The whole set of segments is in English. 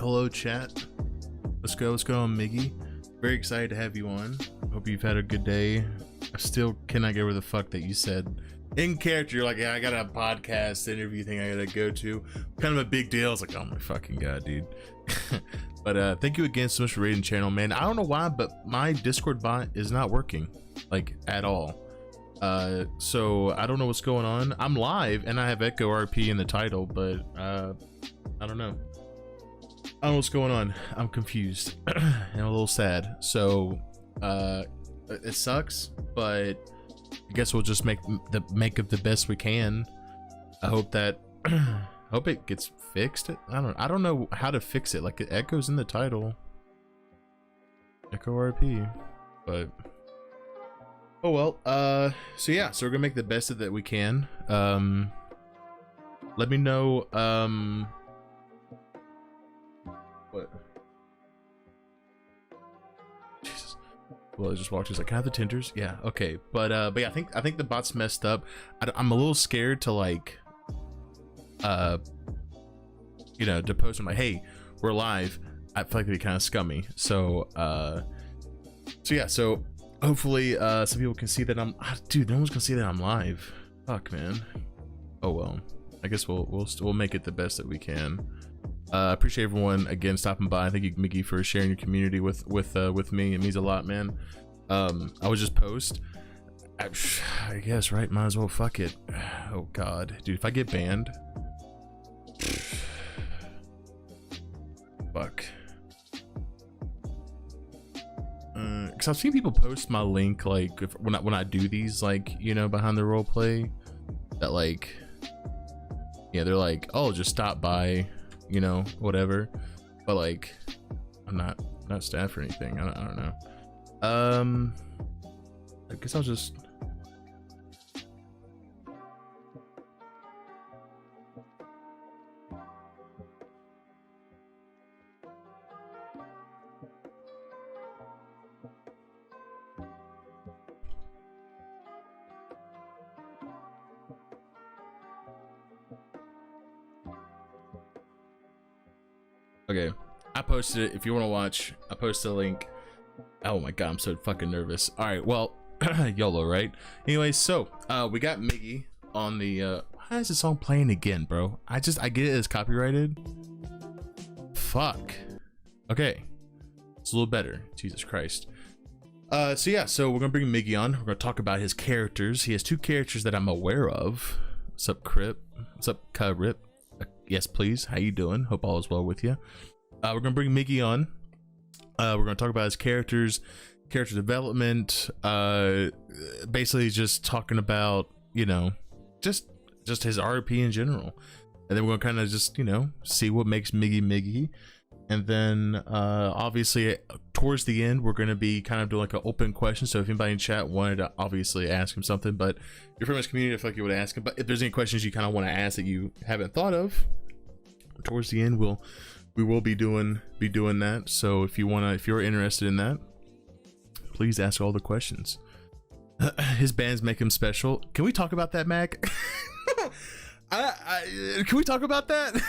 Hello, chat. Let's go. What's going on, Miggy? Very excited to have you on. Hope you've had a good day. I still cannot get over the fuck that you said in character. You're like, yeah, I got a podcast interview thing I gotta go to. Kind of a big deal. I was like, oh my fucking god, dude. But thank you again so much for raiding the channel, man. I don't know why, but my Discord bot is not working, like, at all. So I don't know what's going on. I'm live and I have EchoRP in the title, but I don't know. I don't know what's going on. I'm confused and a little sad. So it sucks, but I guess we'll just make of the best we can. I hope that hope it gets fixed. I don't know how to fix it. Like, it echoes in the title, EchoRP, but oh well. So yeah, so we're gonna make the best of that we can. Let me know what. Jesus. Well, I just walked. He's like, "Can I have the tenders?" Yeah, okay. But yeah, I think the bot's messed up. I'm a little scared to, like, you know, to post. I'm like, "Hey, we're live." I feel like it'd be kind of scummy. So yeah. So hopefully, some people can see that I'm. Dude, no one's gonna see that I'm live. Fuck, man. Oh well. I guess we'll make it the best that we can. Appreciate everyone again stopping by. Thank you, Miggy, for sharing your community with me. It means a lot, man. I would just post. I guess, right? Might as well. Fuck it. Oh god, dude, if I get banned, fuck. Because I've seen people post my link, like, when I do these, like, you know, behind the role play, that, like, yeah, they're like, oh, just stop by, you know, whatever. But, like, I'm not staff or anything. I don't know. I guess I'll just. Okay, I posted it. If you want to watch, I posted a link. Oh my god, I'm so fucking nervous. All right, well, YOLO, right? Anyway, so we got Miggy on the. Why is the song playing again, bro? I get it as copyrighted. Fuck. Okay, it's a little better. Jesus Christ. So yeah, so we're gonna bring Miggy on. We're gonna talk about his characters. He has two characters that I'm aware of. What's up, Crip? What's up, Rip? Yes, please. How you doing? Hope all is well with you. We're gonna bring Miggy on. We're gonna talk about his character development. Basically, just talking about, you know, just his RP in general, and then we're gonna kind of just, you know, see what makes Miggy Miggy. And then obviously towards the end, we're gonna be kind of doing like an open question. So if anybody in chat wanted to obviously ask him something, but you're from his community, I feel like you would ask him. But if there's any questions you kind of want to ask that you haven't thought of, towards the end we will be doing that. So if you're interested in that, please ask all the questions. His bands make him special. Can we talk about that, Mac? Can we talk about that?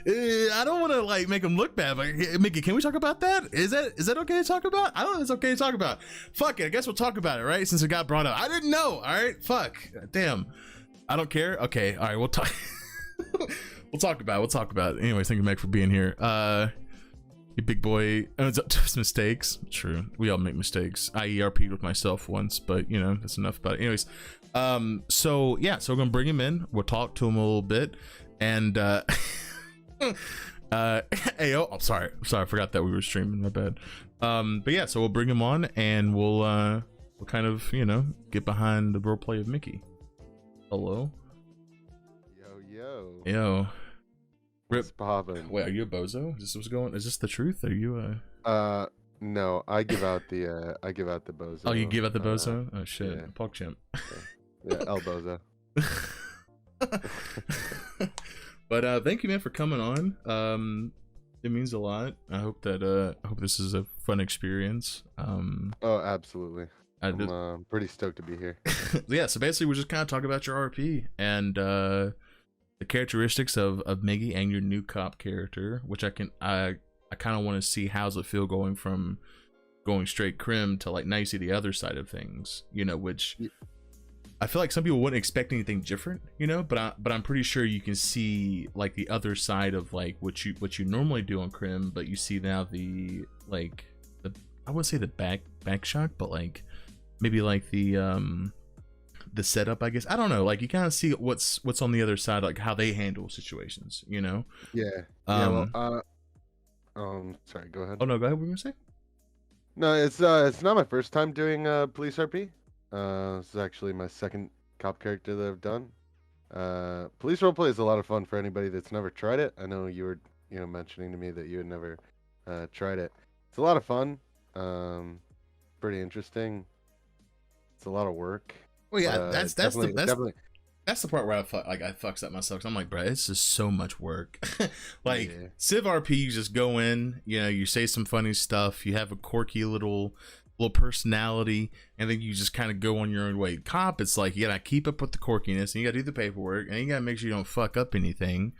I don't want to, like, make him look bad, but Mickey, can we talk about that? Is that okay to talk about? I don't know if it's okay to talk about. Fuck it, I guess we'll talk about it, right? Since it got brought up. I didn't know. All right, fuck, damn. I don't care. Okay, all right, we'll talk. We'll talk about it. Anyways, thank you, Meg, for being here. You big boy owns up to his mistakes. True, we all make mistakes. I ERP'd with myself once, but you know, that's enough about it. Anyways, so yeah, so we're gonna bring him in. We'll talk to him a little bit, and Ayo, I'm sorry, I forgot that we were streaming. My bad. But yeah, so we'll bring him on, and we'll kind of, you know, get behind the roleplay of Mickey. Hello. Yo. Rip. Wait, are you a bozo? Is this what's going? Is this the truth? Are you no, I give out the bozo. Oh, you give out the bozo? Oh shit, yeah. PogChamp. Yeah, El Bozo. But thank you, man, for coming on. It means a lot. I hope this is a fun experience. Oh, absolutely. I'm pretty stoked to be here. Yeah, so basically we're just kind of talking about your RP, and the characteristics of Miggy and your new cop character, which I kind of want to see how's it feel going from going straight crim to like now you see the other side of things, you know, which I feel like some people wouldn't expect anything different, you know, but I'm pretty sure you can see like the other side of like what you normally do on crim, but you see now the like the, I wouldn't say the back shock, but like maybe like the setup, I guess. I don't know, like you kind of see what's on the other side, like how they handle situations, you know. Sorry, go ahead. Oh no, go ahead. What were you gonna say? No, it's not my first time doing police RP. This is actually my second cop character that I've done. Police roleplay is a lot of fun for anybody that's never tried it. I know you were, mentioning to me that you had never tried it. It's a lot of fun. Pretty interesting. It's a lot of work. Well, yeah, that's the part where I fucks up myself. 'Cause I'm like, bro, it's just so much work. Like Civ RP, you just go in, you say some funny stuff, you have a quirky little personality, and then you just kind of go on your own way. Cop, it's like you gotta keep up with the quirkiness, and you gotta do the paperwork, and you gotta make sure you don't fuck up anything.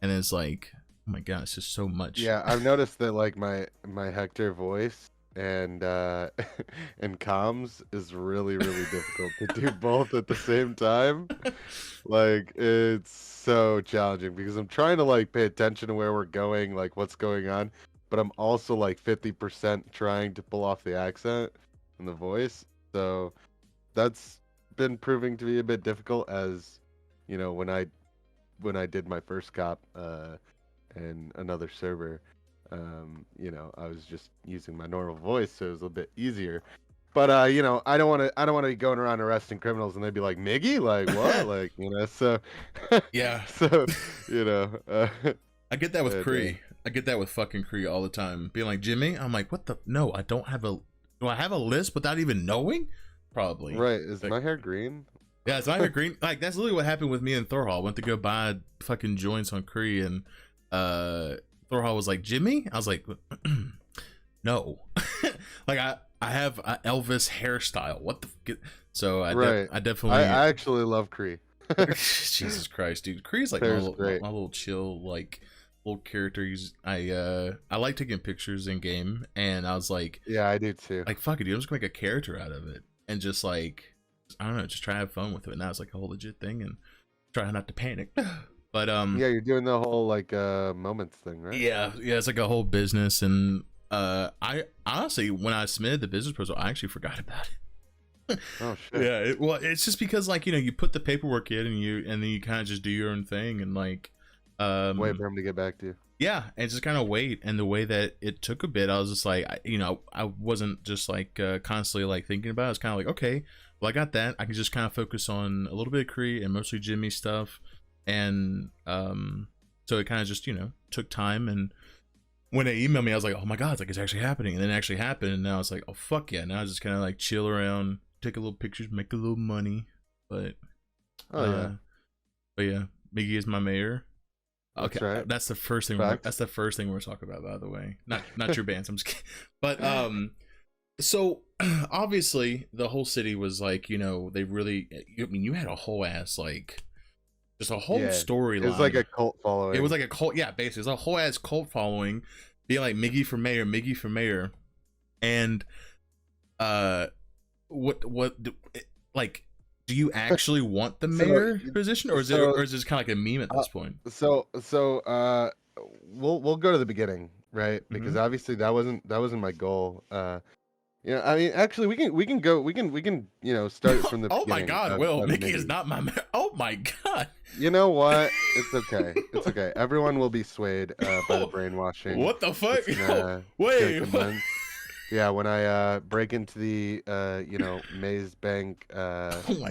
And it's like, oh my god, it's just so much. Yeah, I've noticed that like my Hector voice and and comms is really difficult to do both at the same time. Like it's so challenging because I'm trying to like pay attention to where we're going, like what's going on, but I'm also like 50% trying to pull off the accent and the voice. So that's been proving to be a bit difficult, as when I did my first cop in another server. I was just using my normal voice, so it was a bit easier. But I don't want to be going around arresting criminals and they'd be like, Miggy, like what, like so. Yeah. So I get that with Cree. I get that with fucking Cree all the time. Being like, Jimmy, I'm like, what the? No, I don't have a. Do I have a list without even knowing? Probably. Right. Is my hair green? Yeah, it's my hair green. Like that's literally what happened with me and Thorhall. Went to go buy fucking joints on Cree, and Thorhall was like, Jimmy? I was like, no. Like I have an Elvis hairstyle. What the so I definitely I actually love Cree. Jesus Christ, dude. Cree's like my little chill, like little character. I like taking pictures in game, and I was like, yeah, I do too. Like fuck it, dude, I'm just gonna make a character out of it and just like, I don't know, just try to have fun with it. And now it's like a whole legit thing, and try not to panic. But yeah, you're doing the whole like moments thing, right? Yeah, it's like a whole business. And I honestly, when I submitted the business proposal, I actually forgot about it. Oh shit. Yeah, well, it's just because like you put the paperwork in, and then you kind of just do your own thing, and like wait for him to get back to you. Yeah, and just kind of wait. And the way that it took a bit, I was just like, I wasn't just like constantly like thinking about it. I was kind of like, okay, well, I got that. I can just kind of focus on a little bit of Cree and mostly Jimmy stuff. And so it kind of just took time. And when they emailed me, I was like, oh my god, it's actually happening. And then it actually happened, and now it's like, oh fuck yeah, now I just kind of like chill around, take a little pictures, make a little money. But but yeah, Miggy is my mayor. Okay, that's right. That's the first thing. That's the first thing we're talking about, by the way. Not your bands. I'm just kidding. But so obviously the whole city was like, they really. I mean, you had a whole ass like. Just a whole storyline. It was like a cult following. It was like a cult, yeah, basically. It was a whole ass cult following, being like Miggy for mayor, and what like, do you actually want the mayor position, or is it kind of like a meme at this point? So we'll go to the beginning, right? Because obviously that wasn't my goal. I mean, actually, we can start it from the beginning. Oh my god, Miggy is not my mayor. Oh my god. You know what? It's okay. It's okay. Everyone will be swayed by the brainwashing. What the fuck? Wait. Yeah, when I break into the Maze Bank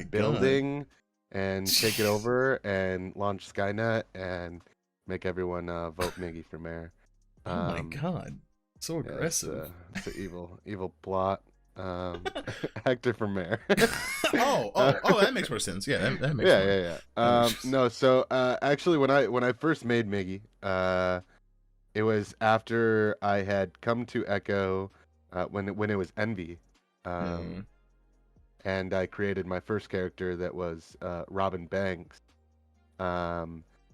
building and take it over and launch Skynet and make everyone vote Miggy for mayor. Oh my god. So aggressive. It's an evil plot. Hector for mayor. That makes more sense. Yeah, that makes sense. Yeah. No, so actually, when I first made Miggy, it was after I had come to Echo when it was Envy, and I created my first character that was Robin Banks,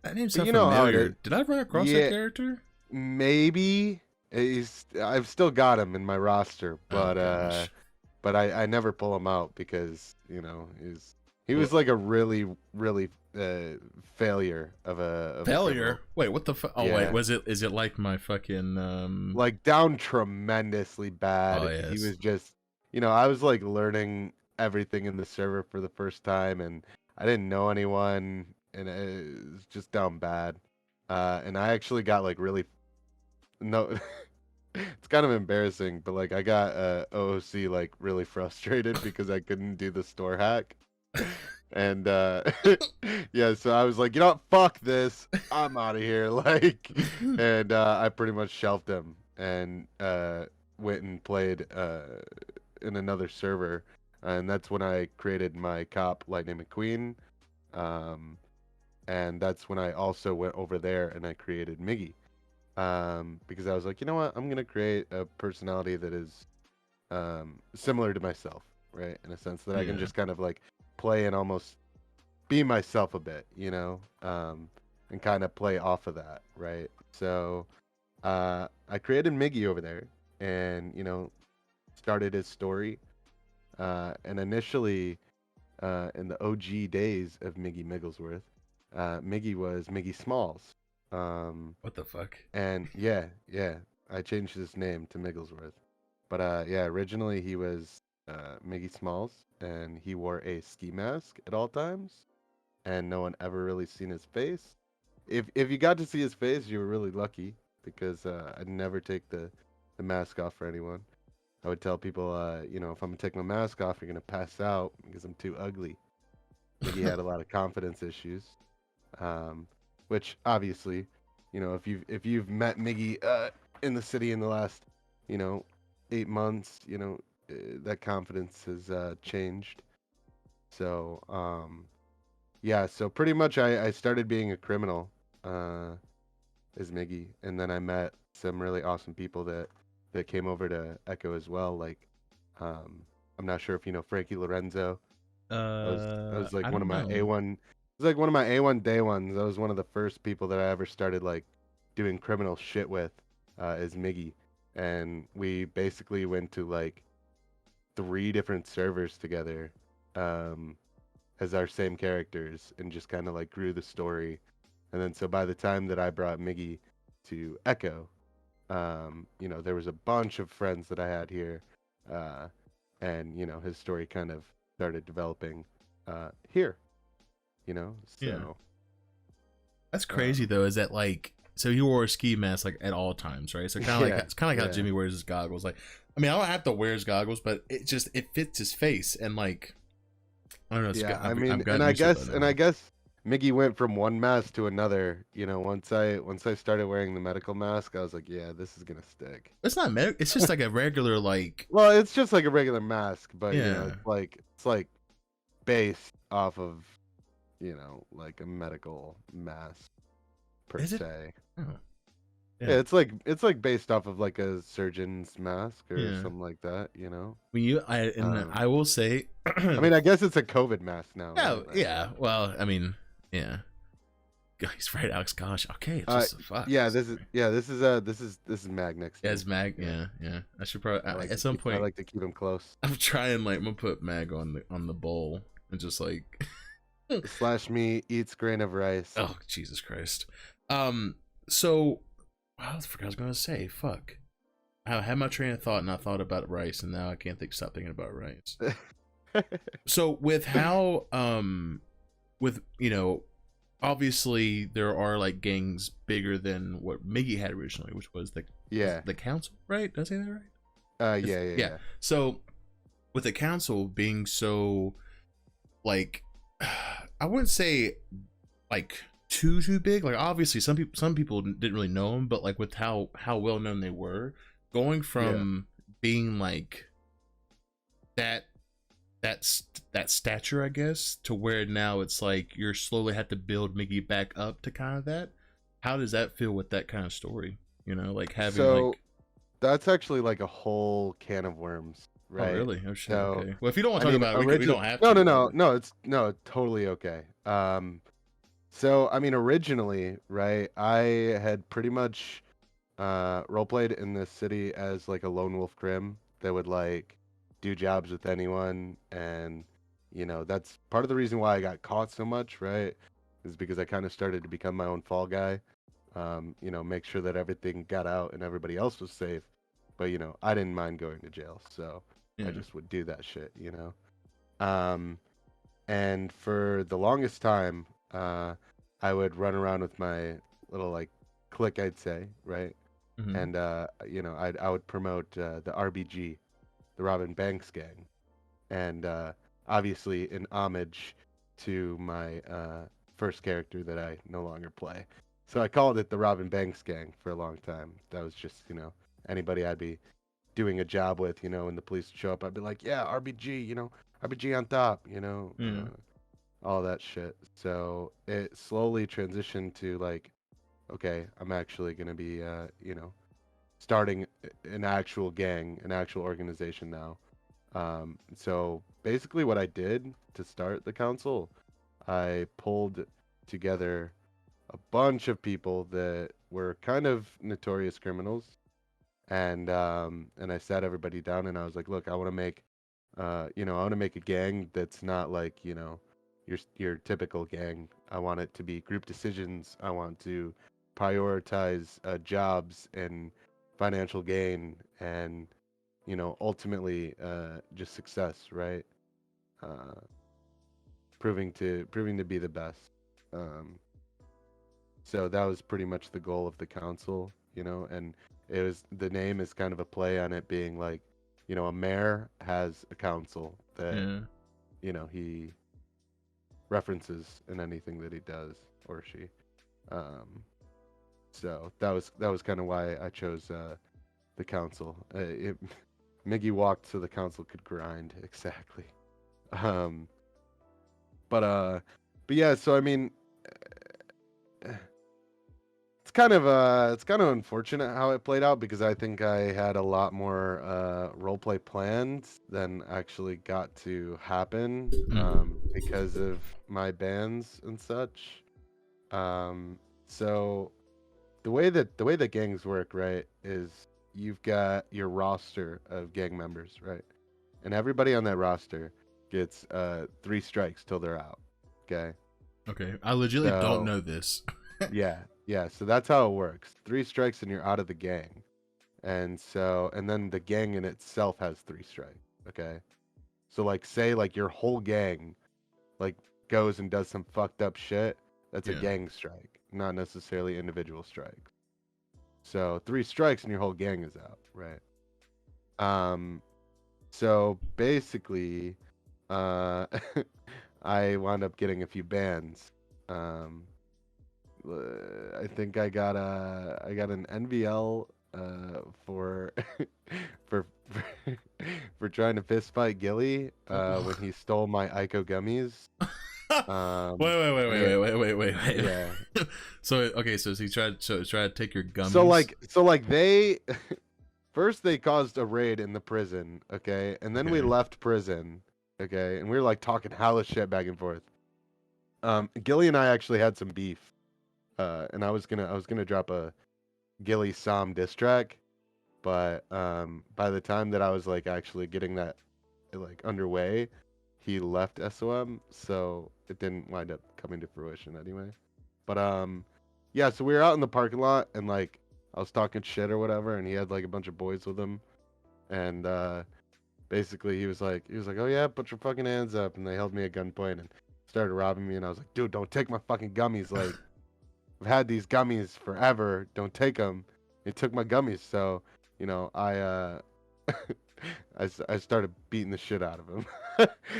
That name sounds You know how it familiar. is. Did I run across that Yeah, character? maybe I've still got him in my roster, Oh but gosh. I never pull him out because he Well, was like a really failure of a criminal. failure. Wait, what the fuck? Oh wait, Yeah, is it like my fucking like down tremendously Oh bad. He yes. was just, I was like learning everything in the server for the first time, and I didn't know anyone, and it was just down bad. And I actually got like really no. It's kind of embarrassing, but like I got OOC like really frustrated because I couldn't do the store hack. And yeah, so I was like, fuck this. I'm out of here. Like, and I pretty much shelved him and went and played in another server. And that's when I created my cop Lightning McQueen. And that's when I also went over there and I created Miggy. Because I was like, you know what? I'm gonna create a personality that is similar to myself, right? In a sense that I can Yeah. just kind of like play and almost be myself a bit, and kind of play off of that, right? So I created Miggy over there, and started his story. And initially, in the OG days of Miggy Migglesworth, Miggy was Miggy Smalls. What the fuck? And yeah, I changed his name to Migglesworth. But yeah, originally he was Miggy Smalls, and he wore a ski mask at all times, and no one ever really seen his face. If you got to see his face, you were really lucky because I'd never take the mask off for anyone. I would tell people, if I'm gonna take my mask off, you're gonna pass out because I'm too ugly. Miggy had a lot of confidence issues, which obviously, if you've met Miggy in the city in the last, 8 months, that confidence has changed. So yeah, so pretty much I started being a criminal as Miggy, and then I met some really awesome people that came over to Echo as well. Like, I'm not sure if you know Frankie Lorenzo. That was like I one don't of my know. A1. It was like one of my A1 day ones. That was one of the first people that I ever started like doing criminal shit with, is Miggy, and we basically went to like 3 different servers together, as our same characters, and just kind of like grew the story. And then so by the time that I brought Miggy to Echo, there was a bunch of friends that I had here, and his story kind of started developing here. Yeah. So That's crazy um, though. Is that like so he wore a ski mask like at all times, right? So kind of like yeah, it's kind of like how yeah, Jimmy wears his goggles. Like, I mean, I don't have to wear his goggles, but it fits his face, and like I don't know. yeah. I I've mean, and gotten I used to it by guess and now. I guess Miggy went from one mask to another. Once I started wearing the medical mask, I was like, yeah, this is gonna stick. It's not it's just like a regular like Well, it's just like a regular mask, but yeah. it's like based off of like a medical mask per Is it? se. Oh, Yeah, yeah, it's like based off of like a surgeon's mask or yeah. something like that. When you Um, I will say, I mean, I guess it's a COVID mask now, yeah, right? yeah. Well, I mean, yeah. He's right, Alex. Gosh, okay. It's Uh, just a fuck. yeah, this is Sorry. yeah, this is Mag next Yeah, to me. it's Mag. Yeah, Yeah, yeah. I should probably I like at to some keep I point. like to keep him close. I'm trying like I'm gonna put Mag on the bowl and just like Slash me eats grain of rice. oh Jesus Christ. So I forgot what I was gonna say. Fuck. I had my train of thought and I thought about rice and now I can't stop thinking about rice. So with how with obviously there are like gangs bigger than what Miggy had originally, which was Yeah. the council, right? Did I say that right? Yeah, yeah, Yeah. yeah. So with the council being so like I wouldn't say like too big. Like obviously some people didn't really know them, but like with how well known they were, going Yeah. from being like that that stature, I guess, to where now it's like you're slowly have to build Miggy back up to kind of that. How does that feel with that kind of story? Like having So like that's actually like a whole can of worms, oh right? really? Oh shit. So Okay. Well, if you don't want I to talk mean, about it, we original. don't have No, to. no, But no, no. It's no, totally okay. So, I mean, originally, right, I had pretty much role played in this city as like a lone wolf crim that would like do jobs with anyone, and that's part of the reason why I got caught so much, right? Is because I kind of started to become my own fall guy. Make sure that everything got out and everybody else was safe. But I didn't mind going to jail, so I Yeah. just would do that shit. Um, and for the longest time, I would run around with my little like clique, I'd say, right? Hmm. And I would promote the RBG, the Robin Banks gang, and obviously in homage to my first character that I no longer play. So I called it the Robin Banks gang for a long time. That was just anybody I'd be doing a job with, when the police would show up, I'd be like, yeah, RBG, RBG on top, Yeah. all that shit. So it slowly transitioned to like, okay, I'm actually gonna be, starting an actual gang, an actual organization now. So basically, what I did to start the council, I pulled together a bunch of people that were kind of notorious criminals, and I sat everybody down and I was like, look, I want to make, I want to make a gang that's not like your typical gang. I want it to be group decisions. I want to prioritize jobs and financial gain and ultimately just success, right? uh, proving to be the best. um, so that was pretty much the goal of the council, and it was, the name is kind of a play on it being like, a mayor has a council that Yeah. he references in anything that he does, or she. um, so that was kind of why I chose the council. Miggy walked so the council could grind. Exactly. Um, but yeah. So I mean, it's kind of unfortunate how it played out, because I think I had a lot more roleplay planned than actually got to happen, because of my bans and such. So the way that gangs work, right, is you've got your roster of gang members, right? And everybody on that roster gets 3 strikes till they're out. Okay. Okay. I legitimately don't So know this. yeah, yeah. So that's how it works. 3 strikes and you're out of the gang. And then the gang in itself has 3 strikes. Okay. So like, say like your whole gang like goes and does some fucked up shit. That's a Yeah. gang strike, not necessarily individual strikes. So 3 strikes and your whole gang is out, right? Um, so basically, uh, I wound up getting a few bans. Um, I think I got an NVL for for for trying to fist fight Gilly when he stole my Ico gummies. Wait, wait, wait, wait, And wait, wait, wait, wait, yeah. wait. So okay, so he tried to take your So gummies. like they first they caused a raid in the prison, okay, and then we Okay. left prison, okay, and we were like talking hella shit back and forth. Gilly and I actually had some beef, and I was gonna drop a Gilly Som diss track, but by the time that I was like actually getting that like underway, he left SOM, so it didn't wind up coming to fruition anyway. But yeah, so we were out in the parking lot and like I was talking shit or whatever, and he had like a bunch of boys with him, and basically he was like, oh yeah, put your fucking hands up, and they held me at gunpoint and started robbing me, and I was like, dude, don't take my fucking gummies, like I've had these gummies forever, don't take them. He took my gummies, so I started beating the shit out of him.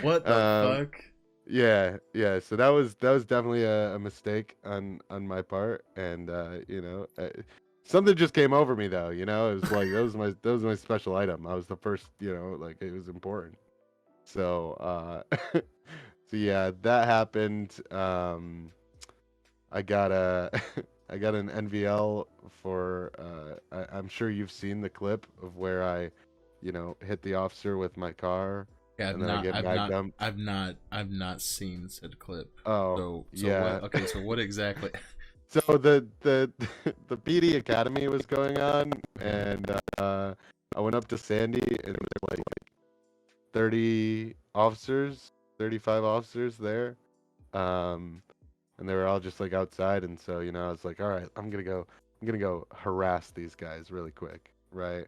What the um, fuck? yeah, yeah. So that was definitely a mistake on my part, and something just came over me though. It was like that was my special item. I was the first. Like it was important. So so yeah, that happened. I got a I got an NVL for. I'm sure you've seen the clip of where I hit the officer with my car. Okay, and then I get mag dumped. I've not seen said clip. Oh, So yeah. what? Okay, so what exactly? So the the PD Academy was going on, and I went up to Sandy, and there were like 30 officers, 35 officers there, and they were all just like outside, and so I was like, all right, I'm gonna go harass these guys really quick, right?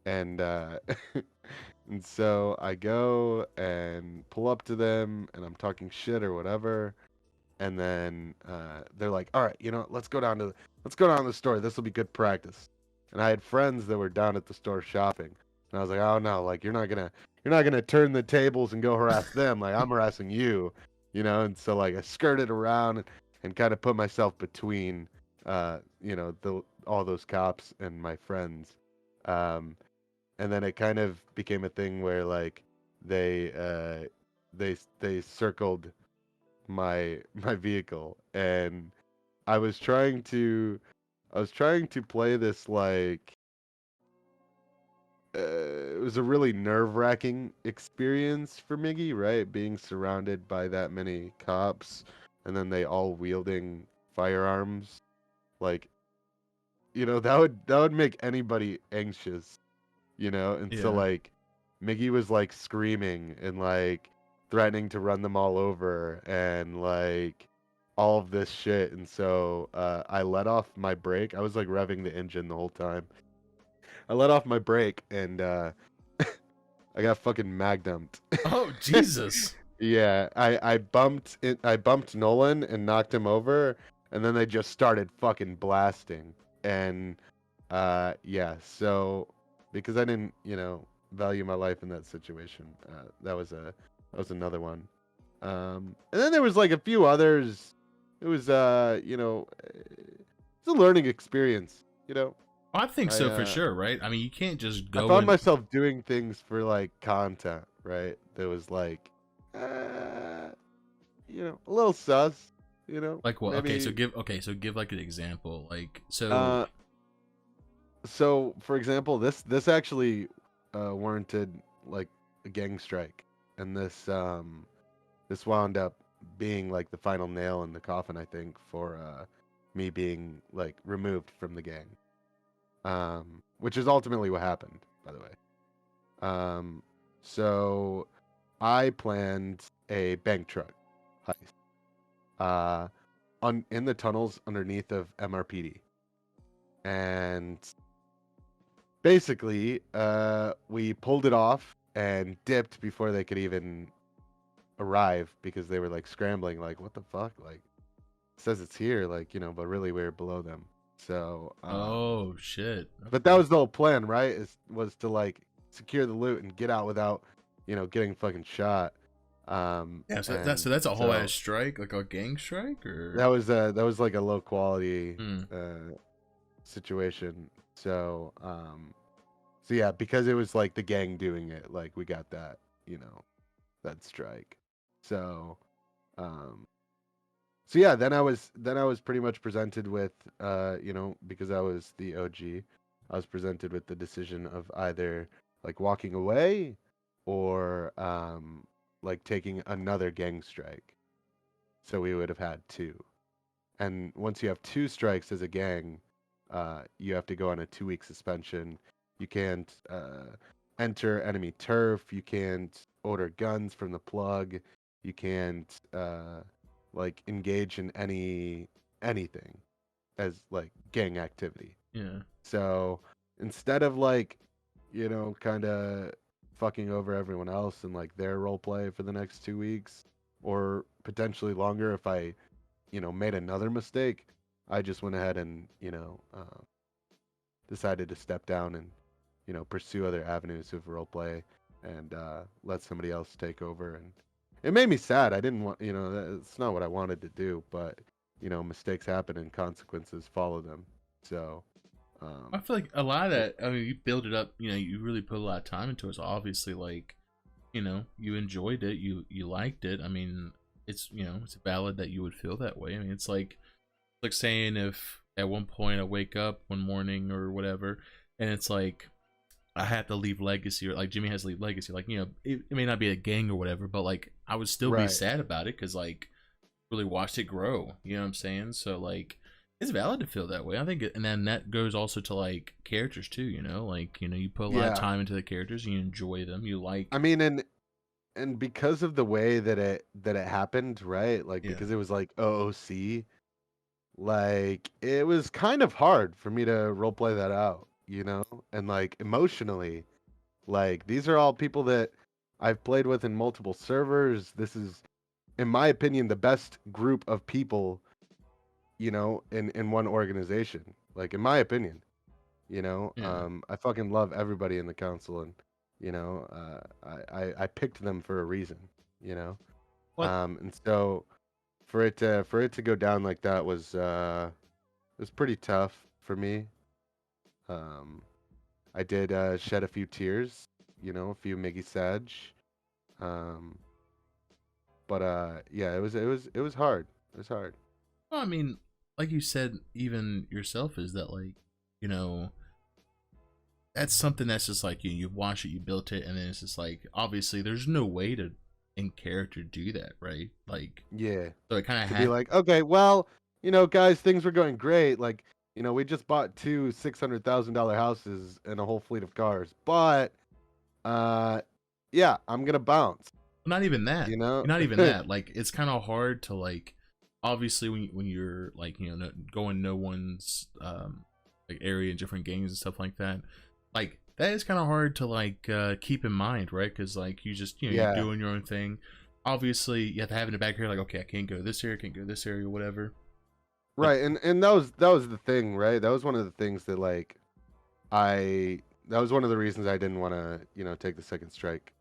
And and so I go and pull up to them, and I'm talking shit or whatever, and then they're like, all right, let's go down to the store. This will be good practice. And I had friends that were down at the store shopping, and I was like, oh no, like you're not gonna turn the tables and go harass them. Like I'm harassing you, And so like I skirted around and kind of put myself between, all those cops and my friends. And then it kind of became a thing where like they circled my vehicle, and I was trying to play this like it was a really nerve-wracking experience for Miggy, right? Being surrounded by that many cops, and then they all wielding firearms, like that would make anybody anxious, And so Yeah. like Miggy was like screaming and like threatening to run them all over and like all of this shit. And so I let off my brake. I was like revving the engine the whole time. I let off my brake and I got fucking mag dumped. Oh Jesus. Yeah, I bumped Nolan and knocked him over, and then they just started fucking blasting. And yeah, so because I didn't, value my life in that situation, that was another one. And then there was like a few others. It was it's a learning experience, I think I so for sure, right? I mean, you can't just I go found and myself doing things for like content, right? That was like uh, a little sus, like what? maybe So give like an example. Like so. uh so for example, this actually warranted like a gang strike, and this wound up being like the final nail in the coffin, I think, for me being like removed from the gang. Which is ultimately what happened, by the way. So I planned a bank truck heist in the tunnels underneath of MRPD. And basically, we pulled it off and dipped before they could even arrive because they were like scrambling, like, what the fuck? Like, it says it's here, like, but really we're below them. So, Oh shit. but that was the whole plan, right? Was to like secure the loot and get out without, getting fucking shot. Yeah. So And that's a whole so ass strike, like a gang strike, or. that was like a low quality Hmm. situation. So yeah, because it was like the gang doing it, like we got that, that strike. So um so yeah, then I was pretty much presented with because I was the OG, I was presented with the decision of either like walking away or like taking another gang strike. So we would have had two. And once you have two strikes as a gang, you have to go on a 2-week suspension. You can't enter enemy turf. You can't order guns from the plug. You can't like engage in anything as like gang activity. Yeah. So instead of like, kind of fucking over everyone else and like their role play for the next 2 weeks, or potentially longer if I made another mistake, I just went ahead and, decided to step down and, pursue other avenues of roleplay and let somebody else take over. And it made me sad. I didn't want, it's not what I wanted to do, but, mistakes happen and consequences follow them. So, I feel like a lot of that. I mean, you build it up. You really put a lot of time into it. So obviously, like, you enjoyed it. You liked it. I mean, it's it's valid that you would feel that way. I mean, it's like saying if at one point I wake up one morning or whatever, and it's like I had to leave Legacy, or like Jimmy has to leave Legacy. Like, you know, it may not be a gang or whatever, but like I would still be Right. sad about it because like really watched it grow. You know what I'm saying? So like it's valid to feel that way. I think, and then that goes also to like characters too. You know, like you know you put a lot of Yeah. time into the characters, you enjoy them, you I like. mean, and because of the way that it happened, right? Like Yeah. because it was like OOC, like it was kind of hard for me to role play that out, you know? And like emotionally, like these are all people that I've played with in multiple servers. This is, in my opinion, the best group of people, you know, in one organization. Like in my opinion, you know, Yeah. I fucking love everybody in the council, and you know, I picked them for a reason, you know. What? And so for it to go down like that was it was pretty tough for me. Um, I did shed a few tears, you know, a few Miggy Sag. Um, but yeah, it was hard. It was hard. Well, I mean, like you said, even yourself, is that like, you know, that's something that's just like you watch it, you built it, and then it's just like obviously there's no way to in character do that, right? Like, Yeah, so it kind of to be had. like, okay, well, you know, guys, things were going great. Like, you know, we just bought two $600,000 houses and a whole fleet of cars, but uh, yeah, I'm gonna bounce. Not even that. You know, Not even that. Like it's kind of hard to like. Obviously, when you're like you know going no one's like area in different games and stuff like that, like that is kind of hard to like keep in mind, right? Because like you just you know you're yeah, doing your own thing. Obviously, you have to have in the back here like okay, I can't go this area, can't go this area, whatever. But right. And that was the thing, right? That was one of the things that like I that was one of the reasons I didn't want to, you know, take the second strike,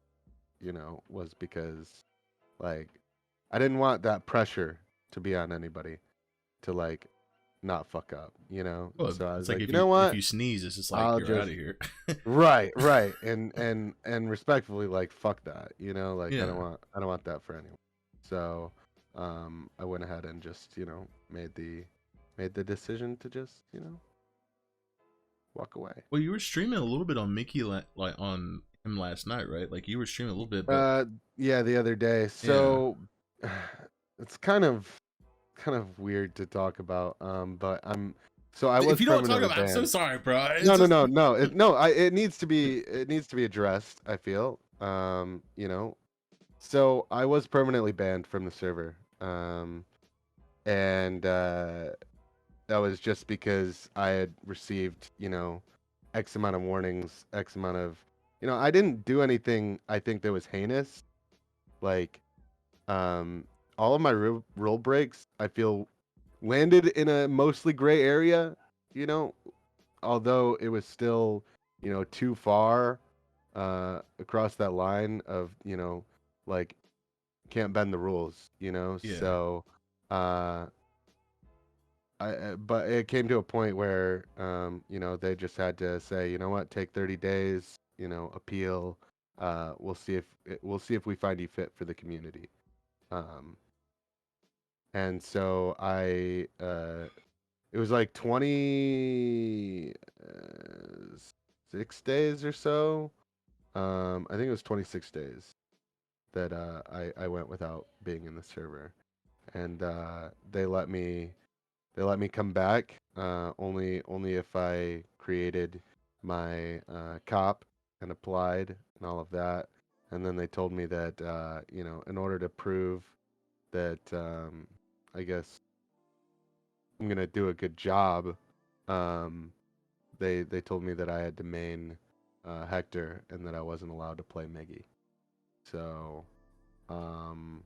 you know, was because like I didn't want that pressure to be on anybody to like not fuck up, you know? And well, so I it's was like like, you know if what? you sneeze, it's just like I'll you're out just of here. right. And respectfully like fuck that, you know? Like Yeah. I don't want that for anyone. So I went ahead and just, you know, made the decision to just, you know, walk away. Well, you were streaming a little bit on Mickey like on him last night, right? Like you were streaming a little bit, but Yeah, the other day. yeah. So it's kind of weird to talk about. But so I If was you don't talk permanently about, I'm so banned. sorry, bro. It's No, no, just no, no. It needs to be addressed, I feel. You know. So I was permanently banned from the server. And that was just because I had received, you know, X amount of warnings, X amount of, you know, I didn't do anything I think that was heinous. Like, um, all of my rule breaks, I feel, landed in a mostly gray area, you know, although it was still, you know, too far across that line of, you know, like, can't bend the rules, you know? yeah. So, uh, but it came to a point where, you know, they just had to say, you know what, take 30 days, you know, appeal. We'll see if we find you fit for the community. Um, and so it was like 26 days or so. I think it was 26 days that I went without being in the server, and they let me come back only if I created my cop and applied and all of that. And then they told me that you know, in order to prove that I guess I'm gonna do a good job, um, they told me that I had to main Hector and that I wasn't allowed to play Miggy. So um,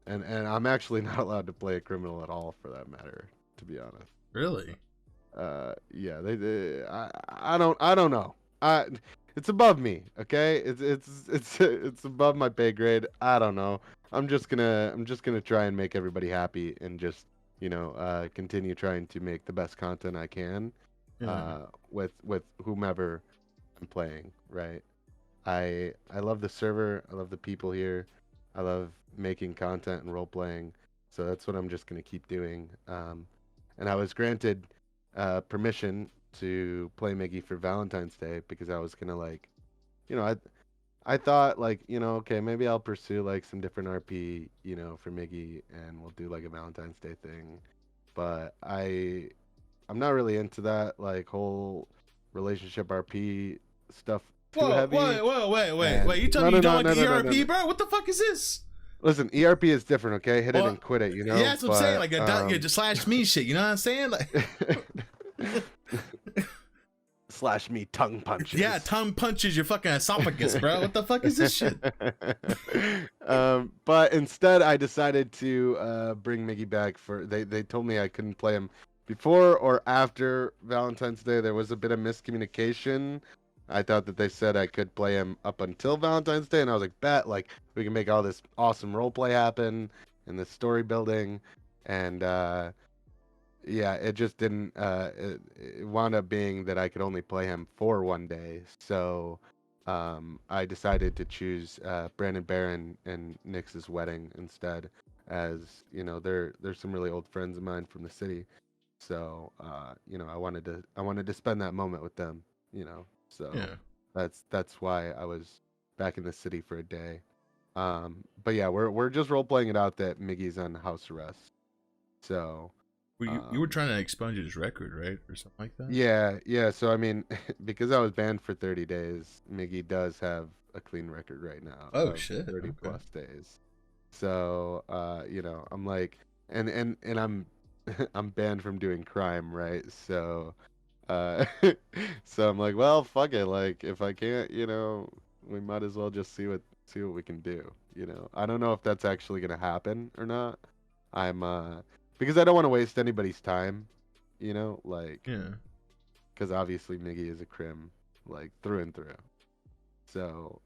and I'm actually not allowed to play a criminal at all, for that matter, to be honest. Really? Yeah, I don't know. It's above me, okay? It's above my pay grade. I don't know. I'm just gonna try and make everybody happy and just, you know, continue trying to make the best content I can, Yeah. with whomever I'm playing, right? I love the server. I love the people here. I love making content and role playing. So that's what I'm just gonna keep doing. And I was granted permission to play Miggy for Valentine's Day because I was gonna like, you know, I thought like, you know, okay, maybe I'll pursue like some different RP, you know, for Miggy, and we'll do like a Valentine's Day thing. But I'm not really into that like whole relationship RP stuff too Whoa, heavy. wait! You telling me you don't like ERP, bro? What the fuck is this? Listen, ERP is different, okay? Hit it and quit it, you know? Yeah, that's what I'm saying. Like a just slash me shit, you know what I'm saying? Like slash me tongue punches. Yeah, tongue punches your fucking esophagus, bro. What the fuck is this shit? But instead I decided to bring Miggy back for they told me I couldn't play him before or after Valentine's Day. There was a bit of miscommunication. I thought that they said I could play him up until Valentine's Day, and I was like, bet, like, we can make all this awesome roleplay happen and this story building. And yeah, it just didn't, it wound up being that I could only play him for one day. So I decided to choose Brandon Barron and Nix's wedding instead, as, you know, they're some really old friends of mine from the city. So, you know, I wanted to spend that moment with them, you know. So yeah. That's why I was back in the city for a day. But yeah, we're just role playing it out that Miggy's on house arrest. So you were trying to expunge his record, right, or something like that? Yeah. So I mean, because I was banned for 30 days, Miggy does have a clean record right now. Oh shit, 30 plus days. So you know, I'm like, and I'm I'm banned from doing crime, right? So. So I'm like, well, fuck it. Like, if I can't, you know, we might as well just see what we can do. You know, I don't know if that's actually gonna happen or not. I'm because I don't want to waste anybody's time. You know, like, yeah, because obviously Miggy is a crim, like through and through. So,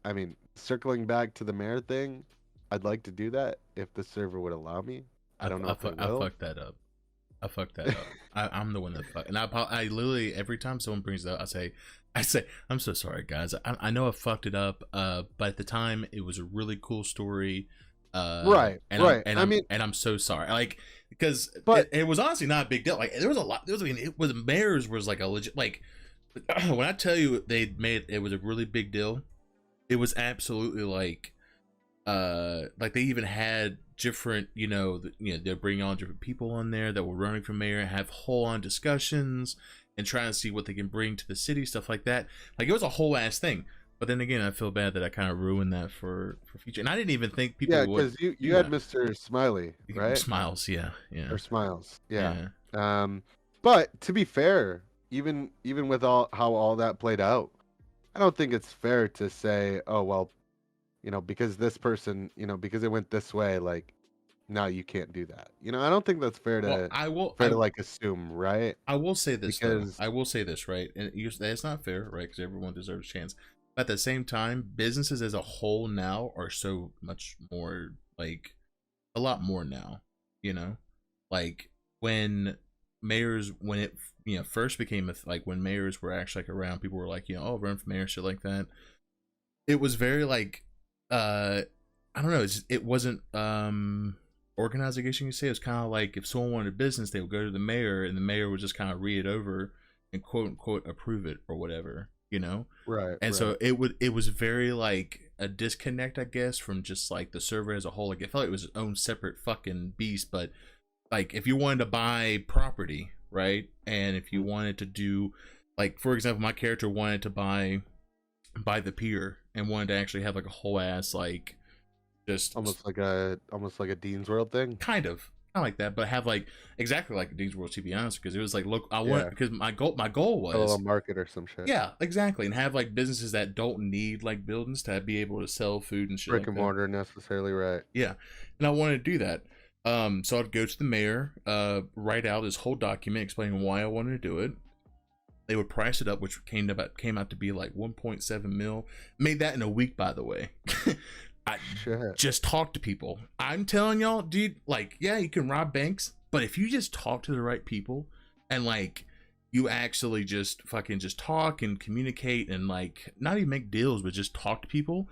I mean, circling back to the mayor thing, I'd like to do that if the server would allow me. I don't know if it will. I fucked that up. I'm the one that fucked. And I literally, every time someone brings it up, I say, I'm so sorry, guys. I know I fucked it up. But at the time, it was a really cool story. Right. I'm so sorry. Like, because it was honestly not a big deal. Like, there was a lot. It was Mayor's was like a legit, like, when I tell you they made it was a really big deal. It was absolutely like they even had different, they're bringing on different people on there that were running for mayor and have whole on discussions and trying to see what they can bring to the city, stuff like that. Like, it was a whole ass thing. But then again, I feel bad that I kind of ruined that for future. And I didn't even think people would. Yeah, because you had Mr. Smiley, right? Smiles, yeah. Or Smiles, yeah. But to be fair, even with how all that played out, I don't think it's fair to say, oh well, because this person, because it went this way, like, now you can't do that. I don't think that's fair to like assume, right? I will say this, right? And it's not fair, right? Because everyone deserves a chance. But at the same time, businesses as a whole now are so much more, like, a lot more now, like when it first became when mayors were actually like around, people were like, oh, run for mayor, shit like that. It was very like, I don't know, it wasn't organized, I guess you could say. It was kind of like if someone wanted a business, they would go to the mayor and the mayor would just kind of read it over and quote unquote approve it or whatever, right. And so it was very like a disconnect, I guess, from just like the server as a whole. Like, it felt like it was its own separate fucking beast. But like, if you wanted to buy property, right, and if you wanted to do, like, for example, my character wanted to buy the pier and wanted to actually have like a whole ass, like, just almost like a Dean's World thing, kind of like that, but have like exactly like a Dean's World, to be honest, because it was like, look, I want, because my goal was a little market or some shit. Yeah, exactly, and have like businesses that don't need like buildings to be able to sell food and shit, brick and mortar necessarily, right? Yeah, and I wanted to do that. So I'd go to the mayor, write out this whole document explaining why I wanted to do it. They would price it up, which came out to be like 1.7 mil. Made that in a week, by the way. I just talk to people. I'm telling y'all, dude, like, yeah, you can rob banks, but if you just talk to the right people and like you actually just fucking just talk and communicate and like not even make deals, but just talk to people,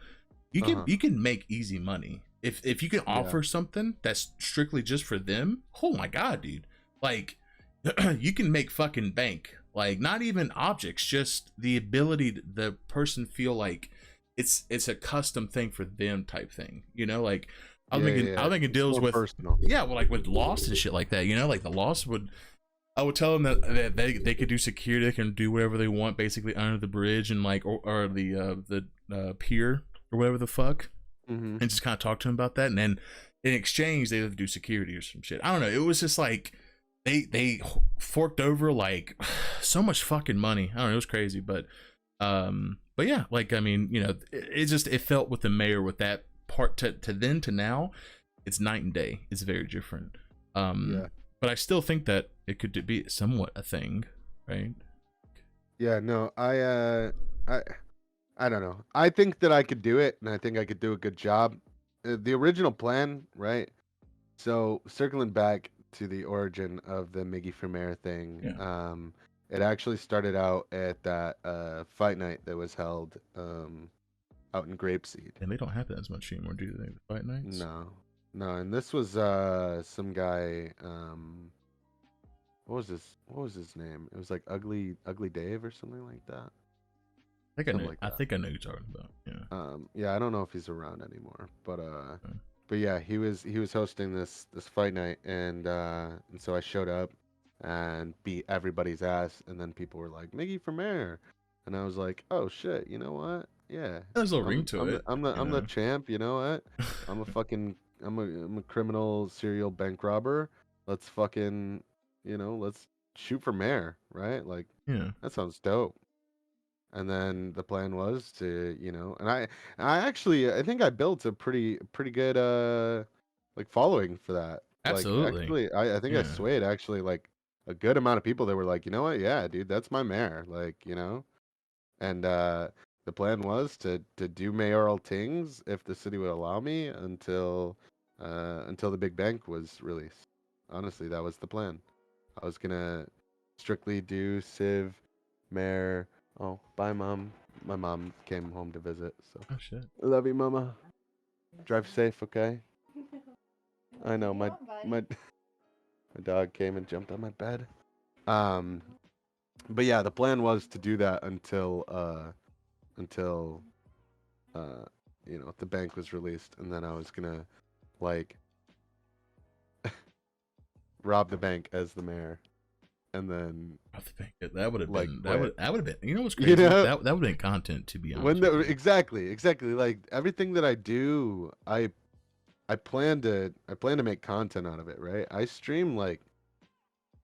you can make easy money. If you can offer something that's strictly just for them, oh my god, dude. Like, you can make fucking bank. Like, not even objects, just the ability the person feel like it's a custom thing for them type thing. You know, like I'm thinking It's deals more with personal. yeah, well, like with Lost and shit like that. You know, like the Lost would I would tell them that they could do security, they can do whatever they want basically under the bridge and like or the pier or whatever the fuck, and just kind of talk to them about that, and then in exchange they have to do security or some shit. I don't know. It was just like they forked over like so much fucking money. I don't know. It was crazy, but yeah, like I mean, you know, it just it felt with the mayor with that part to then to now, it's night and day. It's very different. Yeah. But I still think that it could be somewhat a thing, right? Yeah, no, I don't know. I think that I could do it, and I think I could do a good job. The original plan, right? So circling back to the origin of the Miggy for Mayor thing, Yeah. it actually started out at that fight night that was held out in Grapeseed. And they don't have that as much anymore, do they? The fight nights? No, and this was some guy. What was his name? It was like Ugly Dave or something like that. I think I know who you're talking about. Yeah. Yeah, I don't know if he's around anymore, but yeah, he was hosting this fight night, and so I showed up and beat everybody's ass, and then people were like, "Miggy for mayor," and I was like, "Oh shit, you know what? Yeah, there's a little ring to it. I'm the champ. You know what? I'm a criminal serial bank robber. Let's fucking, you know, let's shoot for mayor, right? Like, yeah, that sounds dope." And then the plan was to, you know, and I think I built a pretty good like following for that. absolutely. Like, actually, I think I swayed actually like a good amount of people that were like, you know what, yeah, dude, that's my mayor, like, you know. And the plan was to do mayoral things if the city would allow me until the big bank was released. Honestly, that was the plan. I was gonna strictly do civ, mayor. Oh, bye, Mom. My mom came home to visit, so. Oh shit. I love you, Mama. Drive safe, okay? I know my dog came and jumped on my bed. But yeah, the plan was to do that until you know, the bank was released, and then I was gonna like rob the bank as the mayor. And then that would have like, been that would have been, you know what's crazy, you know? that would have been content, to be honest. Exactly like everything that I do, I plan to make content out of it, right? I stream like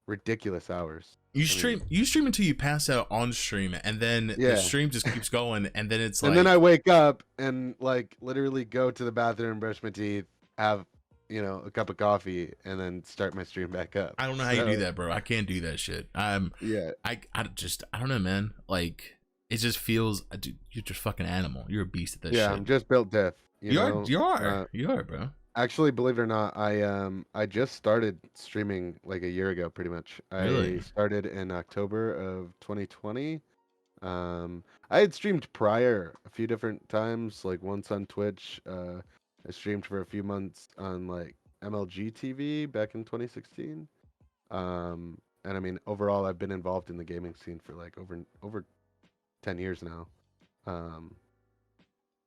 ridiculous hours. You stream until you pass out on stream, and then the stream just keeps going, and then it's like, and then I wake up and like literally go to the bathroom, brush my teeth, have, you know, a cup of coffee, and then start my stream back up. I don't know how you do that, bro. I can't do that shit. I don't know, man. Like, it just feels, dude, you're just fucking animal. You're a beast at that shit. Yeah, I'm just built diff. You are, bro. Actually, believe it or not, I just started streaming like a year ago, pretty much. Really? I started in October of 2020. I had streamed prior a few different times, like once on Twitch. I streamed for a few months on like MLG TV back in 2016. And I mean, overall, I've been involved in the gaming scene for like over 10 years now.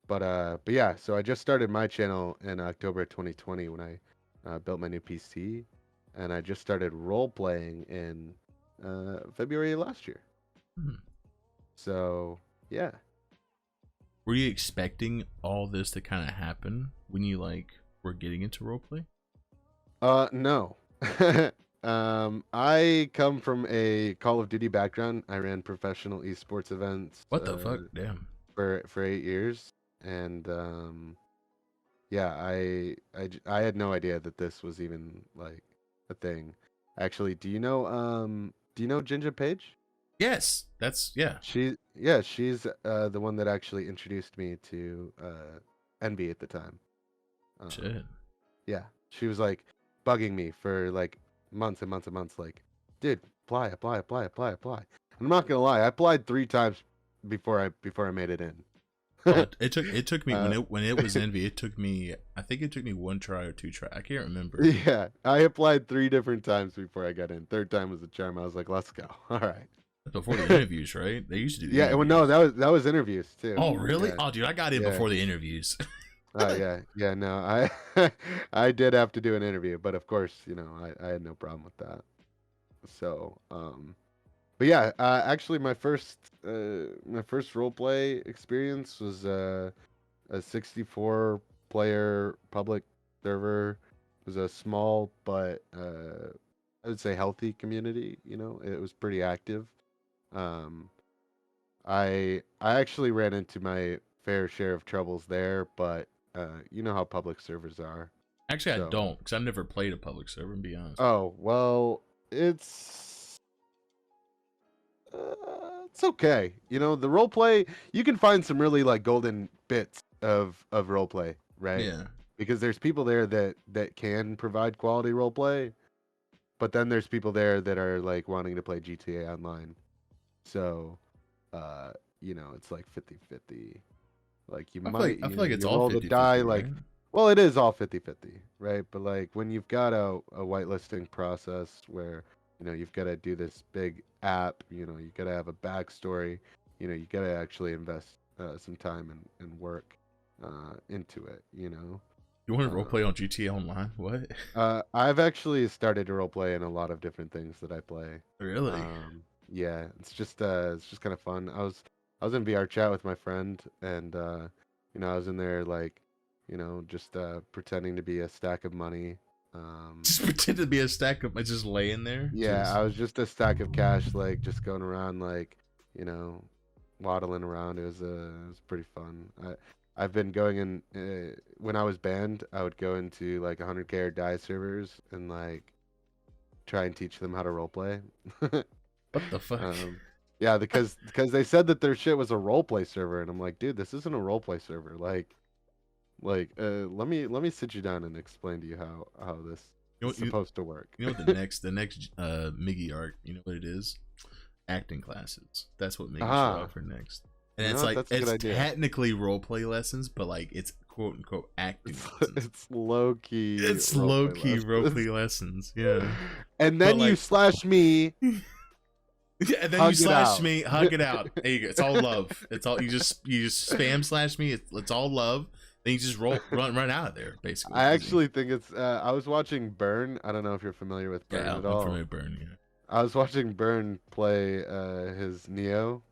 But yeah, so I just started my channel in October 2020 when I built my new PC, and I just started role playing in February last year. So yeah. Were you expecting all this to kind of happen when you like were getting into roleplay? No. I come from a Call of Duty background. I ran professional esports events. What the fuck? Damn. For 8 years, and yeah, I had no idea that this was even like a thing. Actually, do you know Ginger Page? Yes, yeah. She's the one that actually introduced me to Envy at the time. Shit. Yeah, she was like bugging me for like months and months and months, like, dude, apply. And I'm not gonna lie, I applied 3 times before I made it in. Oh, it took me Uh, when it was envy. It took me, I think it took me 1 try or 2 try. I can't remember. Yeah, I applied 3 different times before I got in. Third time was the charm. I was like, let's go. All right. Before the interviews, right? They used to do the Yeah, well, no, interviews. that was interviews too. Oh, really? Yeah, Oh, dude, I got in yeah. before the interviews. Yeah, no, I I did have to do an interview, but of course, I had no problem with that. So, but yeah, actually, my first role play experience was a 64 player public server. It was a small but I would say healthy community. It was pretty active. Um, I actually ran into my fair share of troubles there, but you know how public servers are. Actually, I So, don't, because I've never played a public server, to be honest. oh well, it's okay. The role play, you can find some really like golden bits of role play, right? Yeah. Because there's people there that can provide quality role play, but then there's people there that are like wanting to play GTA online. So, it's like 50-50. Like I feel like it's you all roll the 50 die 50, like, right? well, it is all 50-50, right? But like when you've got a whitelisting process where, you've got to do this big app, you got to have a backstory, you got to actually invest some time and work into it, You want to roleplay on GTA Online? What? I've actually started to roleplay in a lot of different things that I play. Really? Yeah, it's just kind of fun. I was in VR chat with my friend, and I was in there like, just pretending to be a stack of money. Just pretend to be a stack of just laying there. Yeah, I was just a stack of cash, like just going around, like, you know, waddling around. It was pretty fun. I've been going in when I was banned. I would go into like 100K or die servers and like try and teach them how to roleplay. What the fuck? Yeah, because they said that their shit was a roleplay server, and I'm like, dude, this isn't a roleplay server. Let me sit you down and explain to you how this is supposed to work. You know what the next Miggy arc, you know what it is? Acting classes. That's what Miggy should offer next. And it's like that's a good it's idea. technically roleplay lessons, but like it's quote unquote acting lessons. It's low key. It's low key roleplay lessons. Yeah. And then you slash me. Yeah, and then hug you slash out. me, hug it out. There you go. It's all love. It's all you just spam slash me. It's all love. Then you just run out of there, basically. I actually think it's. I was watching Burn. I don't know if you're familiar with Burn at all. I'm familiar with Burn. Yeah. I was watching Burn play his Neo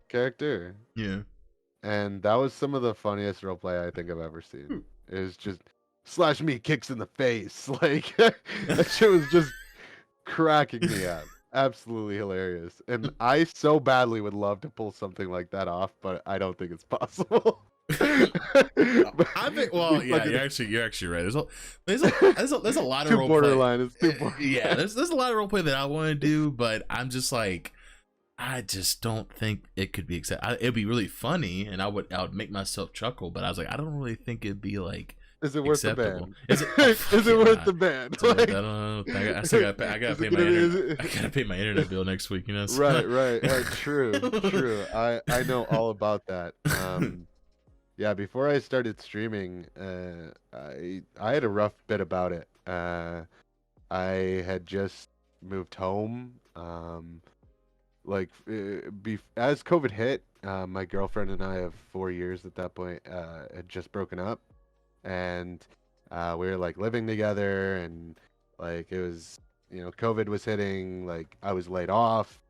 character. Yeah. And that was some of the funniest roleplay I think I've ever seen. It was just slash me kicks in the face. Like that shit was just cracking me up. Absolutely hilarious. And I so badly would love to pull something like that off, but I don't think it's possible. I think. Well, yeah, you're actually right. There's a lot of too role borderline. play. It's too borderline. Yeah, there's a lot of roleplay that I want to do, but I'm just like, I just don't think it could be accepted. It'd be really funny, and I would make myself chuckle, but I was like, I don't really think it'd be like. Is it worth acceptable. the ban? Is it worth the ban? I don't know. I still gotta I gotta pay my internet bill next week. You know. So. Right. True. I know all about that. Yeah. Before I started streaming, I had a rough bit about it. I had just moved home. As COVID hit, my girlfriend and I of 4 years at that point had just broken up. And we were like living together, and like it was, COVID was hitting. Like I was laid off.